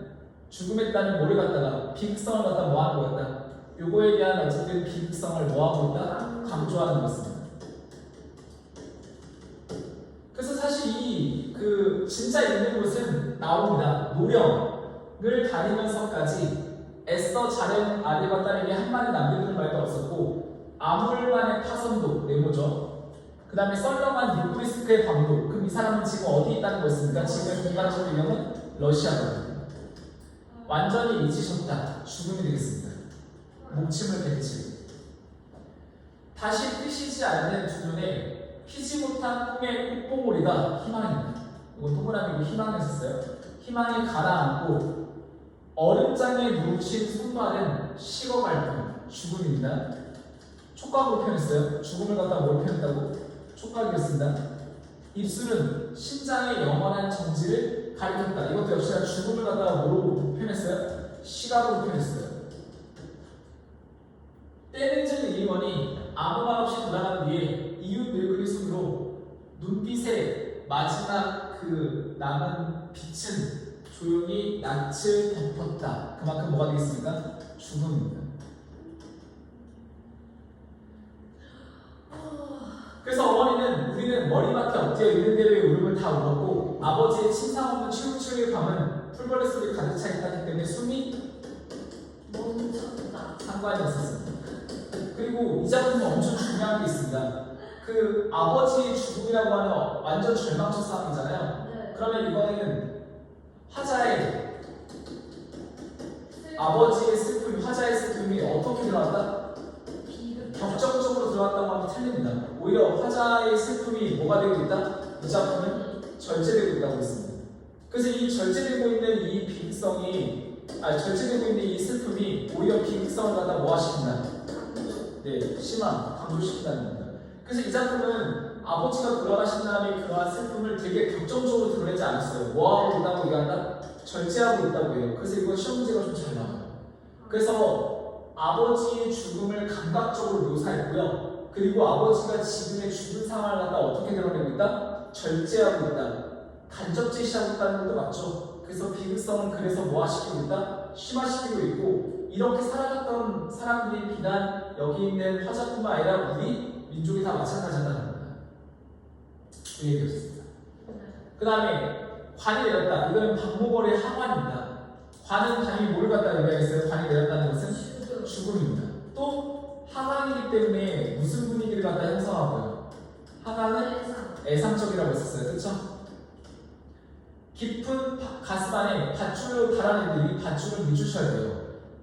A: 뭐를 갖다가 비극성을 갖다 뭐 하는 거였다? 요거에 대한 어쨌든 비극성을 뭐 하고 있다? 강조하는 것입니다. 그래서 사실 그 진짜 있는 곳은 나옵니다. 노령을 가리면서까지 애써 자연 아들과 딸에게 한마디 남겨두는 말도 없었고 아물만의 파선도 네모죠. 그 다음에 썰렁한 유브리스크의 밤도. 그럼 이 사람은 지금 어디 있다는 거였습니까? 지금 인간적으로 유명은 러시아거든요. 완전히 잊으셨다. 죽음이 되겠습니다. 목침을 뱉지. 다시 뜨시지 않는 두 눈에 피지 못한 꿈의 꽃봉오리가 희망입니다. 이건 동그라미고 희망이었어요. 희망이 가라앉고 얼음장에 누우신 손발은 식어갈 뿐 죽음입니다. 촉각으로 표현했어요. 죽음을 갖다가 뭘 표현했다고? 촉각이었습니다. 입술은 심장의 영원한 정지를 가리켰다. 이것도 역시나 죽음을 갖다가 뭐로 표현했어요? 시각으로 표현했어요. 때늦은 일원이 아무 말 없이 돌아간 뒤에 이웃 늙은이 손으로 눈빛에 마지막 그 남은 빛은 조용히 낯을 덮었다. 그만큼 뭐가 되겠습니까? 죽음입니다. 그래서 어머니는 우리는 머리맡에 엎드려 있는 대로의 울음을 다 울었고 아버지의 침상 없는 최후의 밤은 풀벌레 소리 가득 차 있다기 때문에 숨이
B: 멈췄다.
A: 상관이 있었습니다. 그리고 이 작품은 엄청 중요한 게 있습니다. 그 아버지의 죽음이라고 하는 완전 절망적 상황이잖아요.
B: 네.
A: 그러면 이거는 화자의 아버지의 슬픔, 화자의 슬픔이 어떻게 들어왔다? 격정적으로 들어왔다고 하면 틀립니다. 오히려 화자의 슬픔이 뭐가 되고 있다? 이 작품은 절제되고 있다고 했습니다. 그래서 이 절제되고 있는 이 비극성이, 절제되고 있는 이 슬픔이 오히려 비극성을 갖다 뭐 하십니다? 네, 심한, 강조시킨다는 겁니다. 그래서 이 작품은 아버지가 돌아가신 다음에 그러한 슬픔을 되게 격정적으로 드러내지 않았어요. 뭐하고 있다고 얘기한다? 절제하고 있다고 해요. 그래서 이거 시험 문제가 좀 잘 나와요. 그래서 아버지의 죽음을 감각적으로 묘사했고요. 그리고 아버지가 지금의 죽은 상황을 갖다 어떻게 드러내고 있다? 절제하고 있다. 간접 제시하고 있다는 것도 맞죠. 그래서 비극성은 그래서 뭐 하시키고 있다? 심화시키고 있고 이렇게 살아갔던 사람들이 비단 여기 있는 화자뿐만 아니라 우리 민족이 다 마찬가지다는 겁니다. 그 얘기였습니다. 그 다음에 관이 내렸다. 이거는 박모걸의 하관입니다. 관은 당연히 뭘 갖다 의미하겠어요? 관이 내렸다는 것은 죽음입니다. 또 하강이기 때문에 무슨 분위기를 갖다 형성하고요? 하강은 애상적이라고 했었어요. 그렇죠? 깊은 가슴 안에 밧줄로 달아낸 이 밧줄을 늦추셔야 돼요.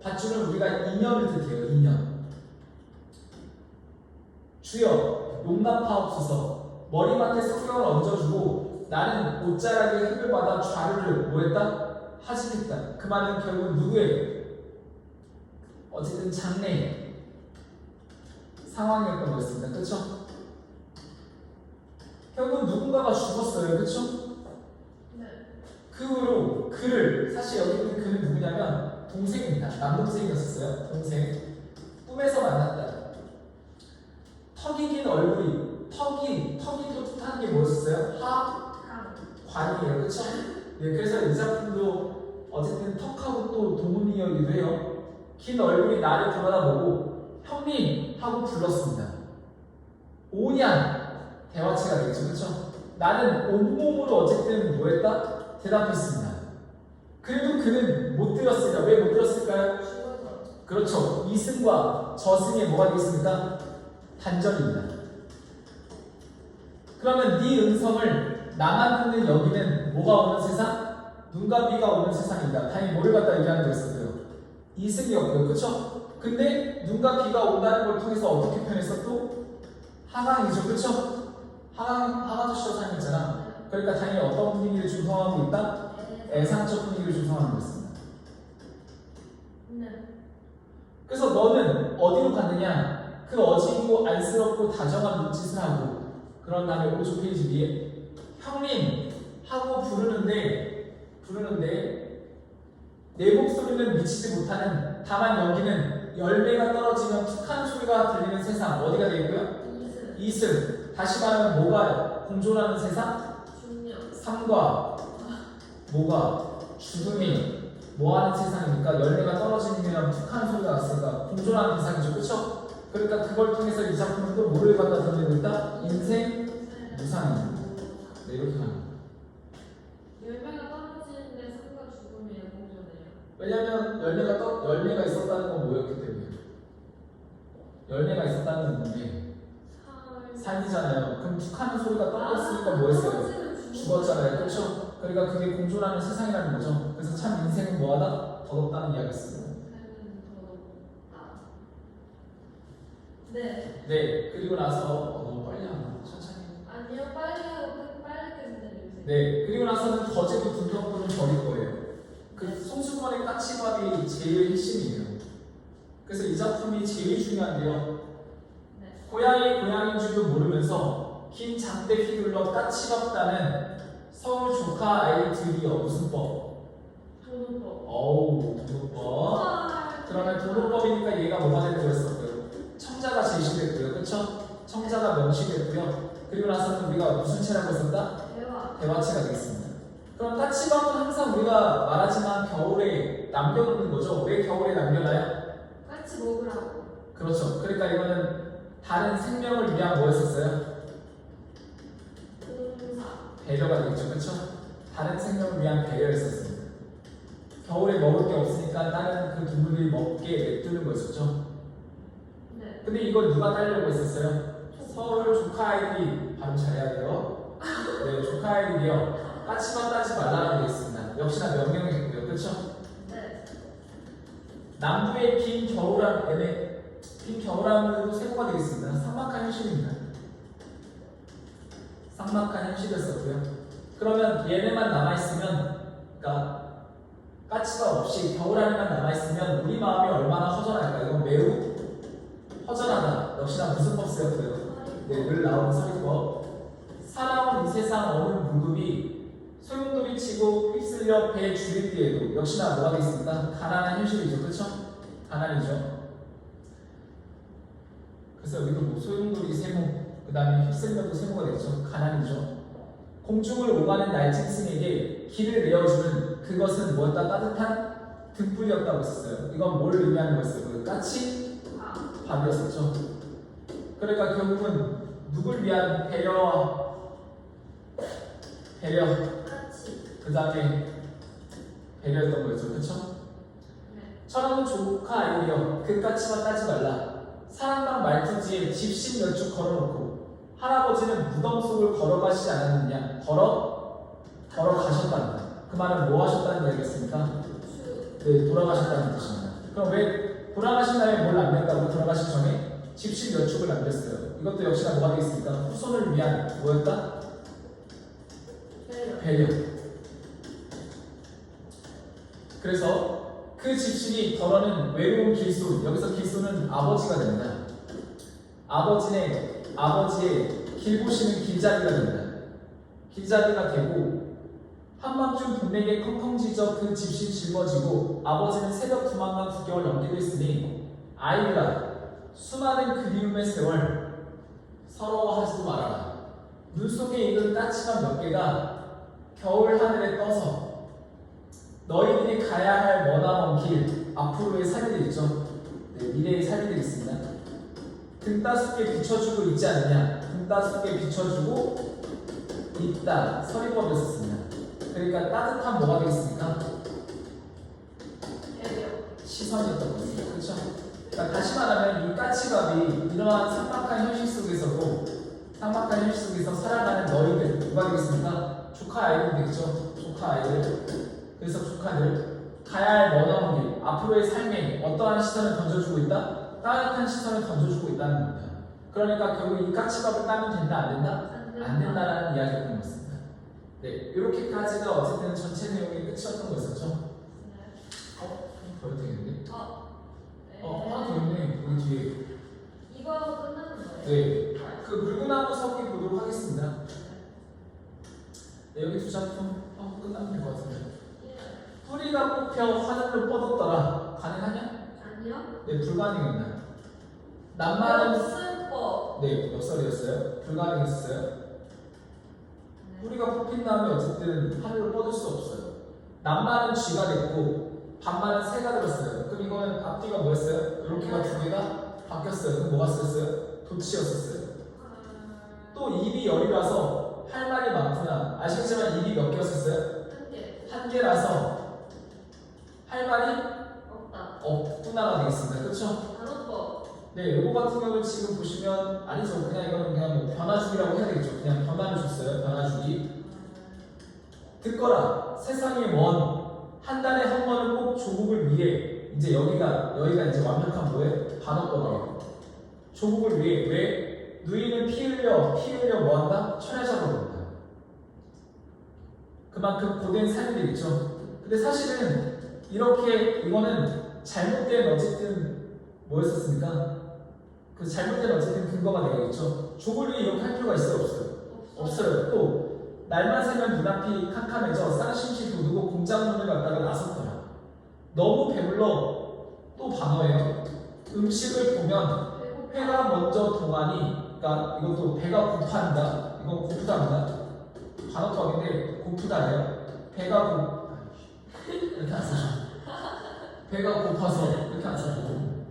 A: 밧줄은 우리가 인연을 뜻해요. 인연. 주여 용납하옵소서. 머리맡에 성경을 얹어주고 나는 옷자락에 흙을 받아 좌르를 뭐했다? 하직했다. 그 말은 결국 누구예요? 어쨌든 장래의 상황이었던 거였습니다. 그렇죠? 결국 누군가가 죽었어요. 그렇죠?
B: 네.
A: 그 후로 그를 사실 여기 있는 그는 누구냐면 동생입니다. 남동생이었어요. 동생. 꿈에서 만났다. 턱이 긴 얼굴이 턱이 또 뜻하는 게 뭐였어요? 관이에요. 그렇죠? 네, 그래서 이 작품도 어쨌든 턱하고 또 동문이어기도 해요. 긴 얼굴이 나를 돌아다보고 형님 하고 불렀습니다. 오냐 대화체가 되겠죠. 그렇죠? 나는 온몸으로 어쨌든 뭐했다? 대답했습니다. 그래도 그는 못 들었습니다. 왜 못 들었을까요?
B: 죽어서.
A: 그렇죠. 이승과 저승의 뭐가 되겠습니까? 단절입니다. 그러면 네 음성을 나만 듣는 여기는 뭐가 오는 세상? 눈과 귀가 오는 세상입니다. 다행히 뭐를 갖다 얘기하는 거였어요? 이승이었고요. 그렇죠? 근데 눈과 귀가 온다는 걸 통해서 어떻게 표현했어 또? 하강이죠. 그렇죠? 하강주시로 사용했잖아. 그러니까 당연히 어떤 분위기를 중성하고 있다? 애상적 분위기를 중성하는 거였습니다.
B: 네.
A: 그래서 너는 어디로 갔느냐? 그 어지고 안쓰럽고 다정한 눈짓을 하고 그런 다음에 오른쪽 페이지 위에 형님 하고 부르는데 내 목소리는 미치지 못하는 다만 여기는 열매가 떨어지면 툭하는 소리가 들리는 세상 어디가 되고요? 이승 다시 말하면 뭐가 공존하는 세상?
B: 중력.
A: 삶과 뭐가 죽음이 뭐하는 세상입니까? 열매가 떨어지면 툭하는 소리가 났으니까 공존하는 세상이죠. 그렇죠? 그러니까 그걸 통해서 이 작품은 또 뭐를 갖다 드러내고 있다? 인생 무상입니다. 네, 이렇게 합니다.
B: 열매가 떨어지는데 삶과 죽음이랑 공존해요.
A: 왜냐하면 열매가 있었다는 건 뭐였기 때문에 열매가 있었다는 건 뭔데? 삶이잖아요. 그럼 툭하는 소리가 떨어졌으니까 뭐했어요? 죽었잖아요. 그렇죠? 그러니까 그게 공존하는 세상이라는 거죠. 그래서 참 인생은 뭐하다? 더덥다는 이야기였어요.
B: 삶은 더럽다. 네.
A: 네, 그리고 나서 너무 빨리 하나? 천천히.
B: 아니요, 빨리 하고 빨리 끝내주세요.
A: 네, 그리고 나서는 거제도 분석부는 버릴 거예요. 그 송수건의 까치밥이 제일 핵심이에요. 그래서 이 작품이 제일 중요한데요.
B: 네.
A: 고양인 줄도 모르면서 긴 장대 휘둘러 까치밥 따는 서울 조카 아이들이여 무슨 법?
B: 도노법.
A: 어우, 도노법. 그러면 도노법이니까 얘가 뭐가 되는 거였었고요? 청자가 제시됐고요. 그쵸? 청자가 명시됐고요. 그리고 나서는 우리가 무슨 체라고 했었다? 대화체가 되겠습니다. 그럼 까치밥은 항상 우리가 말하지만 겨울에 남겨놓는 거죠. 왜 겨울에 남겨놔요?
B: 같이 먹으라고.
A: 그렇죠. 그러니까 이거는 다른 생명을 위한 뭐였었어요?
B: 공사.
A: 배려가 되겠죠. 그렇죠? 다른 생명을 위한 배려였었습니다. 겨울에 먹을 게 없으니까 다른 그 동물들이 먹게 냅두는 거였었죠.
B: 네.
A: 근데 이걸 누가 따려고 했었어요? 서울 조카 아이들이 발음 잘해야 돼요. 네, 조카 아이들이요. 까치만 따지 말라고 되어 있습니다. 역시나 명령이고요. 그렇죠?
B: 네.
A: 남부의 긴 겨울함으로 세모가 되겠습니다. 삭막한 현실입니다. 삭막한 현실이었었고요. 그러면 얘네만 남아있으면, 그러니까 까치가 없이 겨울함만 남아있으면 우리 마음이 얼마나 허전할까? 이건 매우 허전하다. 역시나 무슨 법 쓰였고요? 네, 늘 나오는 서리법. 살아온 이 세상 어느 물급이 소용돌이 치고 휩쓸려 배 줄일 때에도 역시나 뭐가 되겠습니까? 가난한 현실이죠. 그렇죠? 가난이죠. 그래서 여기도 뭐 소용돌이 세모, 그 다음에 휩쓸려도 세모가 되겠죠. 가난이죠. 공중을 오가는 날짐승에게 길을 내어주는 그것은 뭐였다? 따뜻한 등불이었다고 했었어요. 이건 뭘 의미하는 거였어요? 까치? 밥이었었죠. 그러니까 결국은 누굴 위한 배려, 그 다음에 배려였던 거였죠. 그쵸?
B: 네.
A: 철없는 조카 아이디어 그 까치만 따지 말라. 사랑방 말투지에 집신 몇 주 걸어놓고 할아버지는 무덤 속을 걸어가시지 않았느냐. 걸어가셨다는 그 말은 뭐 하셨다는 이야기였습니까? 네, 돌아가셨다는 뜻입니다. 그럼 왜 돌아가신 다음에 뭘 남겼다고? 돌아가신 전에 집신 몇 축을 남겼어요. 이것도 역시나 뭐가 되겠습니까? 후손을 위한 뭐였다? 배려. 그래서 그 집신이 덜어는 외로운 길손, 여기서 길손은 아버지가 된다. 아버지의 길 보시는 길잡이가 된다. 길잡이가 되고 한밤중 동네에 컹컹 짖어 그 집신 짊어지고 아버지는 새벽 두만만 9개월 넘게 됐으니 아이들아 수많은 그리움의 세월 서러워하지도 말아라. 눈 속에 익은 까치만 몇 개가 겨울 하늘에 떠서 너희들이 가야 할 머나먼 길 앞으로의 삶이 있죠. 네, 미래의 삶이 있습니다. 등 따숩게 비춰주고 있지 않느냐. 등 따숩게 비춰주고 있다. 서리법이었습니다. 그러니까 따뜻한 뭐가 되겠습니까? 시선이었던 것입니다. 그렇죠? 그러니까 다시 말하면 이 까치밥이 이러한 삭막한 현실 속에서도 삭막한 현실 속에서 살아가는 너희들 누가 되겠습니까? 조카 아이들 되겠죠? 조카 아이들. 그래서 조카들 가야 할 머나먼 길 앞으로의 삶에 어떠한 시선을 던져주고 있다? 따뜻한 시선을 던져주고 있다는 겁니다. 그러니까 결국 이 까치밥을 따면 된다 안 된다? 안 된다라는 이야기였던 것입니다. 네, 이렇게까지가 어쨌든 전체 내용의 끝이었던 거였었죠. 더 되겠는데? 하나 더 있네. 여기 뒤에.
B: 이거 끝나는 거예요?
A: 네, 그 물구나무 서기 보도록 하겠습니다. 네, 여기 두 작품 끝나면 될 것 같은데. 뿌리가 뽑혀 하늘로 뻗었더라. 가능하냐?
B: 아니요.
A: 네, 불가능합니다. 낱말은
B: 쓸법.
A: 네, 역설이었어요. 불가능했어요. 뿌리가 뽑힌 다음에 어쨌든 하늘로 뻗을 수 없어요. 낱말은 쥐가 됐고 반말은 새가 들었어요. 그럼 이거는 앞뒤가 뭐였어요? 이렇게가 두 개가 바뀌었어요. 그럼 뭐가 쓰였어요? 도치였었어요. 또 입이 열이라서 할 말이 많구나. 아시겠지만 입이 몇 개였었어요?
B: 한 개.
A: 한 개라서 할 말이
B: 없다.
A: 없구나가 되겠습니다. 그렇죠?
B: 단어법.
A: 네, 요거 같은 경우는 지금 보시면 아니죠. 그냥 이거는 그냥 뭐 변화주기라고 해야 되겠죠. 그냥 변화를 줬어요. 변화주기. 듣거라. 세상의 원. 한 달에 한 번은 꼭 조국을 위해. 이제 여기가 이제 완벽한 뭐예요? 반어법이에요. 조국을 위해. 왜? 누이는 피 흘려 뭐한다? 철야 잡아본다. 그만큼 고된 삶이 되겠죠. 근데 사실은 이렇게 이거는 잘못된 어쨌든 뭐였었습니까? 그 잘못된 어쨌든 근거가 되겠죠. 조국을 위해 이렇게 할 필요가 있어요? 없어요? 없어요. 또 날만 새면 눈앞이 캄캄해져 쌍심시 돋우고 공장문을 갖다가 나섰더라. 너무 배불러. 또 반어예요. 음식을 보면 회가 먼저 동하니, 그러니까 이것도 배가 고파한다. 이건 고프다입니다. 반어법인데 고프다예요. 배가 이렇게 안 쓰죠. 배가 고파서 이렇게 안 쓰고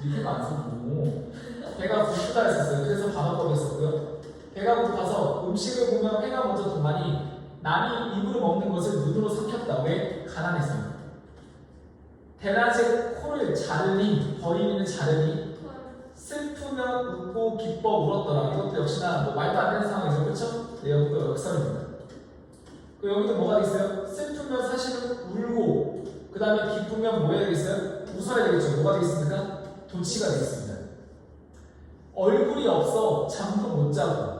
A: 밑에가 안 쓰고 배가 고프다 했었어요. 그래서 반어법이었었고요. 배가 고파서 음식을 보면 회가 먼저 동하니 남이 입으로 먹는 것을 눈으로 삼켰다. 왜? 가난해서요. 대낮에 코를 자르니 버리는 자르니 슬프면 웃고 기뻐 울었더라. 이것도 역시나 뭐 말도 안 되는 상황이죠. 그렇죠? 네, 이것도 역설입니다. 그 여기도 뭐가 있어요? 슬프면 사실은 울고 그 다음에 기쁘면 뭐 해야 되겠어요? 웃어야 되겠죠. 뭐가 되겠습니까? 도치가 되겠습니다. 얼굴이 없어 잠도 못 자고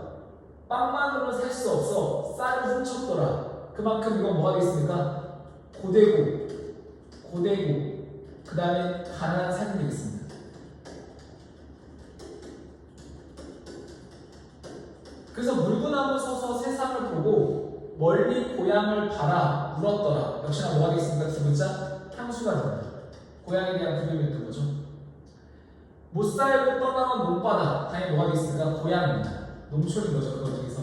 A: 빵만으로는 살 수 없어 쌀을 훔쳤더라. 그만큼 이건 뭐가 되겠습니까? 고되고 그 다음에 가난한 삶이 되겠습니다. 그래서 물구나무 서서 세상을 보고 멀리 고향을 바라 울었더라. 역시나 뭐가 되겠습니까? 두 글자 향수가 됩니다. 고향에 대한 그림이었던 거죠. 못 살고 떠나온 논바다. 당연히 뭐가 되겠습니까? 고향입니다. 농촌인 거죠. 그거 중에서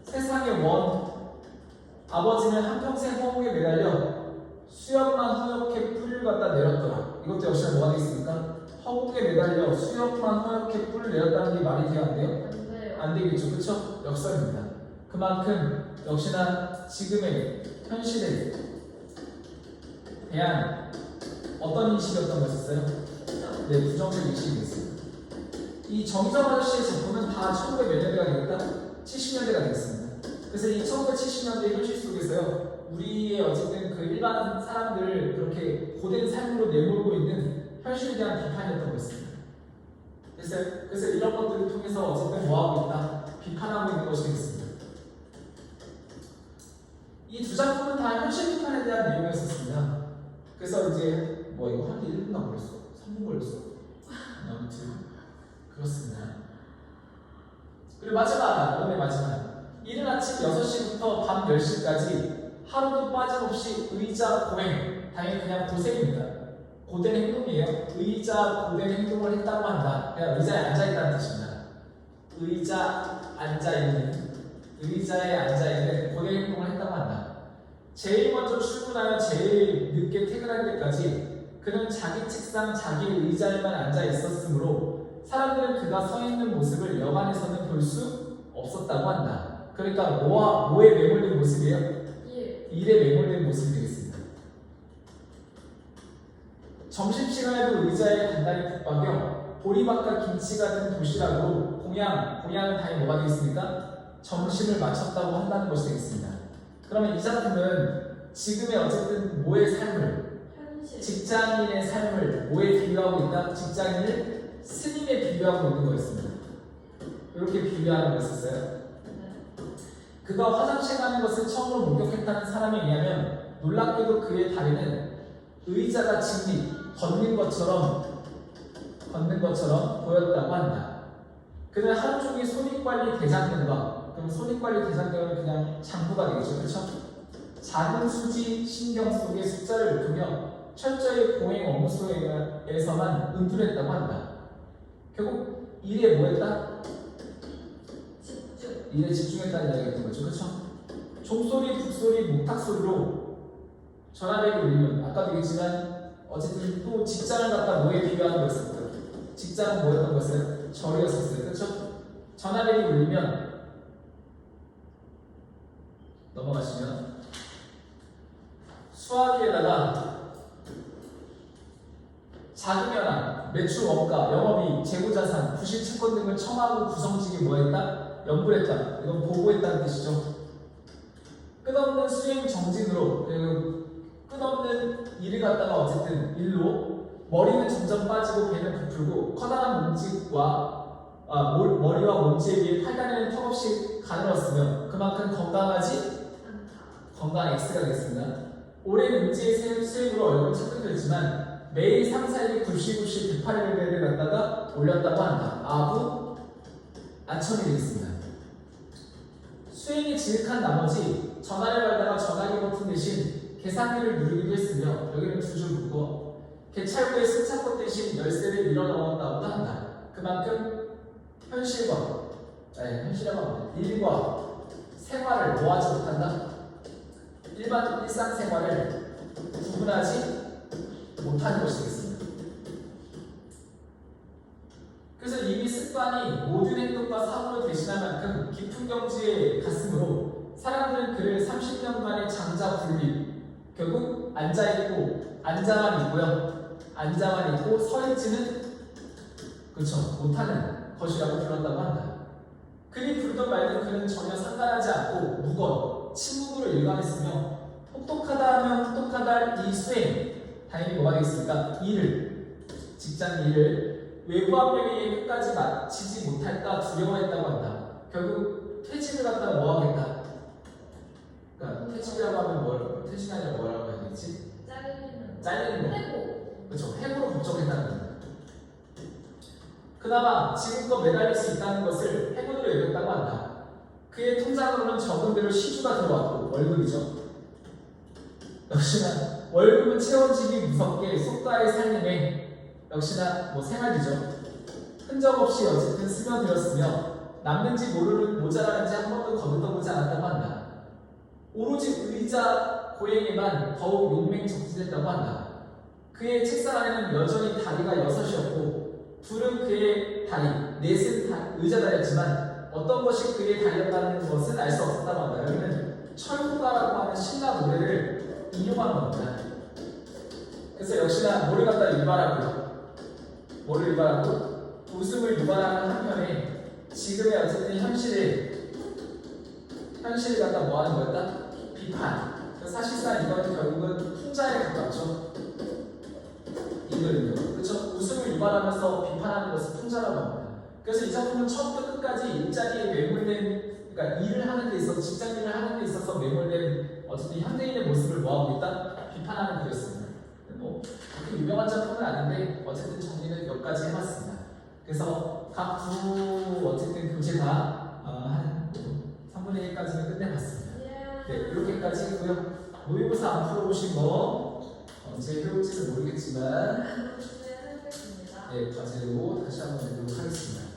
A: 세상의 원. 아버지는 한평생 허공에 매달려 수염만 허옇게 뿔을 갖다 내렸더라. 이것도 역시나 뭐가 되겠습니까? 허공에 매달려 수염만 허옇게 뿔을 내렸다는 게 말이 돼야 안 돼요?
B: 안 돼요.
A: 안 되겠죠. 그렇죠? 역설입니다. 그만큼 역시나 지금의 현실에 대한 어떤 인식이었던 것이었어요? 네, 부정적 인식이 됐습니다. 이 정의정 아저씨의 작품은 다 1900몇 년대가 되겠다? 70년대가 되겠습니다. 그래서 이 1970년대 현실 속에서요, 우리의 어쨌든 그 일반 사람들을 그렇게 고된 삶으로 내몰고 있는 현실에 대한 비판이었던 거였습니다. 그래서 이런 것들을 통해서 어쨌든 뭐하고 있다? 비판하고 있는 것이 되겠습니다. 이 두 작품은 다 현실 비판에 대한 내용이었습니다. 그래서 이제 뭐 이거 하는데 1분 걸렸어? 3분 걸렸어? 아무튼 그렇습니다. 그리고 마지막, 오늘의 마지막. 이른 아침 6시부터 밤 10시까지 하루도 빠짐없이 의자 고행, 당연히 그냥 고생입니다. 고된 행동이에요. 의자 고된 행동을 했다고 한다. 그냥 의자에 앉아있다는 뜻입니다. 의자에 앉아있는 고된 행동을 했다고 한다. 제일 먼저 출근하여 제일 늦게 퇴근할 때까지 그는 자기 책상, 자기 의자에만 앉아 있었으므로 사람들은 그가 서 있는 모습을 여간에서는 볼 수 없었다고 한다. 그러니까 뭐에 매몰된 모습이에요? 일에 매몰된 모습이 되겠습니다. 점심시간에도 의자에 간단히 붙박여 보리밥과 김치 같은 도시락으로 공양은 당연히 뭐가 되겠습니까? 점심을 마쳤다고 한다는 것이 되겠습니다. 그러면 이 작품은 지금의 어쨌든 뭐의 삶을, 직장인의 삶을 뭐에 비유하고 있다? 직장인을 스님에 비유하고 있는 거였습니다. 이렇게 비유하는 거였어요. 그가 화장실 가는 것을 처음으로 목격했다는 사람에 의하면 놀랍게도 그의 다리는 의자가 진리 걷는 것처럼 보였다고 한다. 그는 하루 종일 손익관리 대장경과, 그럼 손익관리 대장경은 그냥 장부가 되겠죠, 그렇죠? 작은 수지 신경 속에 숫자를 두며 철저히 공행 업무 속에서만 은둔했다고 한다. 결국 일에 뭐했다? 일에 집중했다는 이야기가 있는 거죠, 그렇죠? 종소리, 북소리, 목탁소리로 전화벨이 울리면 아까도 얘기했지만 어쨌든 또 직장을 갖다 뭐에 비유하는 거였었고요. 직장은 뭐였던 거였어요? 절이었었어요, 그렇죠? 전화벨이 울리면 넘어가시면 수화기에다가 자금 현황, 매출 원가, 영업이익, 재고자산, 부실 채권 등을 첨하고 구성직이 뭐했다? 연구했다. 이건 보고했다는 뜻이죠. 끝없는 수행 정진으로 끝없는 일을 갖다가 어쨌든 일로 머리는 점점 빠지고 배는 부풀고 커다란 머리와 몸집에 비해 팔다리는 턱없이 가늘었으며 그만큼 건강한 X가 되겠습니다. 오랜 음지의 수행으로 얼굴 착각했지만 매일 상사에게 굴실굴실 108레벨을 갖다가 올렸다고 한다. 안천이 되겠습니다. 수행이 지극한 나머지 전화를 받다가 전화기 버튼 대신 계산기를 누르기도 했으며 여기는 두 줄 묶어 개찰구의 승차권 대신 열쇠를 밀어 넣었다고도 한다. 그만큼 일과 생활을 뭐하지 못한다? 일상생활을 구분하지 못하는 것이 되겠습니다. 그래서 이미 습관이 모든 행동과 사고를 대신할 만큼 깊은 경지에 갔으므로 사람들은 그를 30년간의 장자 분리, 결국 앉아만 있고 서 있지는 못하는 것이라고 불렀다고 한다. 그리 부르던 말든 그는 전혀 상관하지 않고 무건, 침묵으로 일관했으며 혹독하다 하면 혹독하다 이 수행, 당연히 뭐가 되겠습니까? 직장 일을 외부 압력에 의해 끝까지 마치지 못할까 두려워했다고 한다. 결국 퇴직을 갖다가 뭐 하겠다? 그러니까 퇴직이라고 하면 퇴직이 아니라 뭐라고 해야 되지? 잘리는 거.
B: 해고.
A: 그렇죠. 해고로 목적했다는 겁니다. 그나마 지금껏 매달릴 수 있다는 것을 해고로 여겼다고 한다. 그의 통장으로는 적은 대로 시주가 들어왔고 월급이죠. 역시나 월급은 채워지기 무섭게 속가의 살림에 역시나 생활이죠. 흔적 없이 어쨌든 스며들었으며 남는지 모자라는지 한 번도 거들떠보지 않았다고 한다. 오로지 의자 고행에만 더욱 용맹정진했다고 한다. 그의 책상 안에는 여전히 다리가 6이었고 둘은 그의 다리, 넷은 의자 다리였지만 어떤 것이 그의 다리였다는 것은 알 수 없었다고 한다. 여기는 철구가라고 하는 신라 노래를 인용한 겁니다. 그래서 역시나 뭐를 갖다 유발하고 웃음을 유발하는 한편에 지금의 어쨌든 현실을 갖다 뭐하는 거였다? 비판. 그래서 사실상 이거는 결국은 풍자에 가깝죠. 이거는요. 그렇죠? 웃음을 유발하면서 비판하는 것을 풍자라고 합니다. 그래서 이 작품은 처음부터 끝까지 일자리에 매몰된, 그러니까 일을 하는 데 있어서 직장 일을 하는 데 있어서 매몰된 어쨌든 현대인의 모습을 뭐하고 있다? 비판하는 글이었습니다. 뭐 그렇게 유명한 작품은 아닌데 어쨌든 정리는 몇 가지 해봤습니다. 그래서 각 부 어쨌든 교재 다한 3분의 1까지는 끝내봤습니다. 네, 이렇게까지 했고요. 모의고사 안 풀어보신 거 제 해올지는 모르겠지만
B: 네, 하겠습니다.
A: 네, 과제로 다시 한번 내도록 하겠습니다.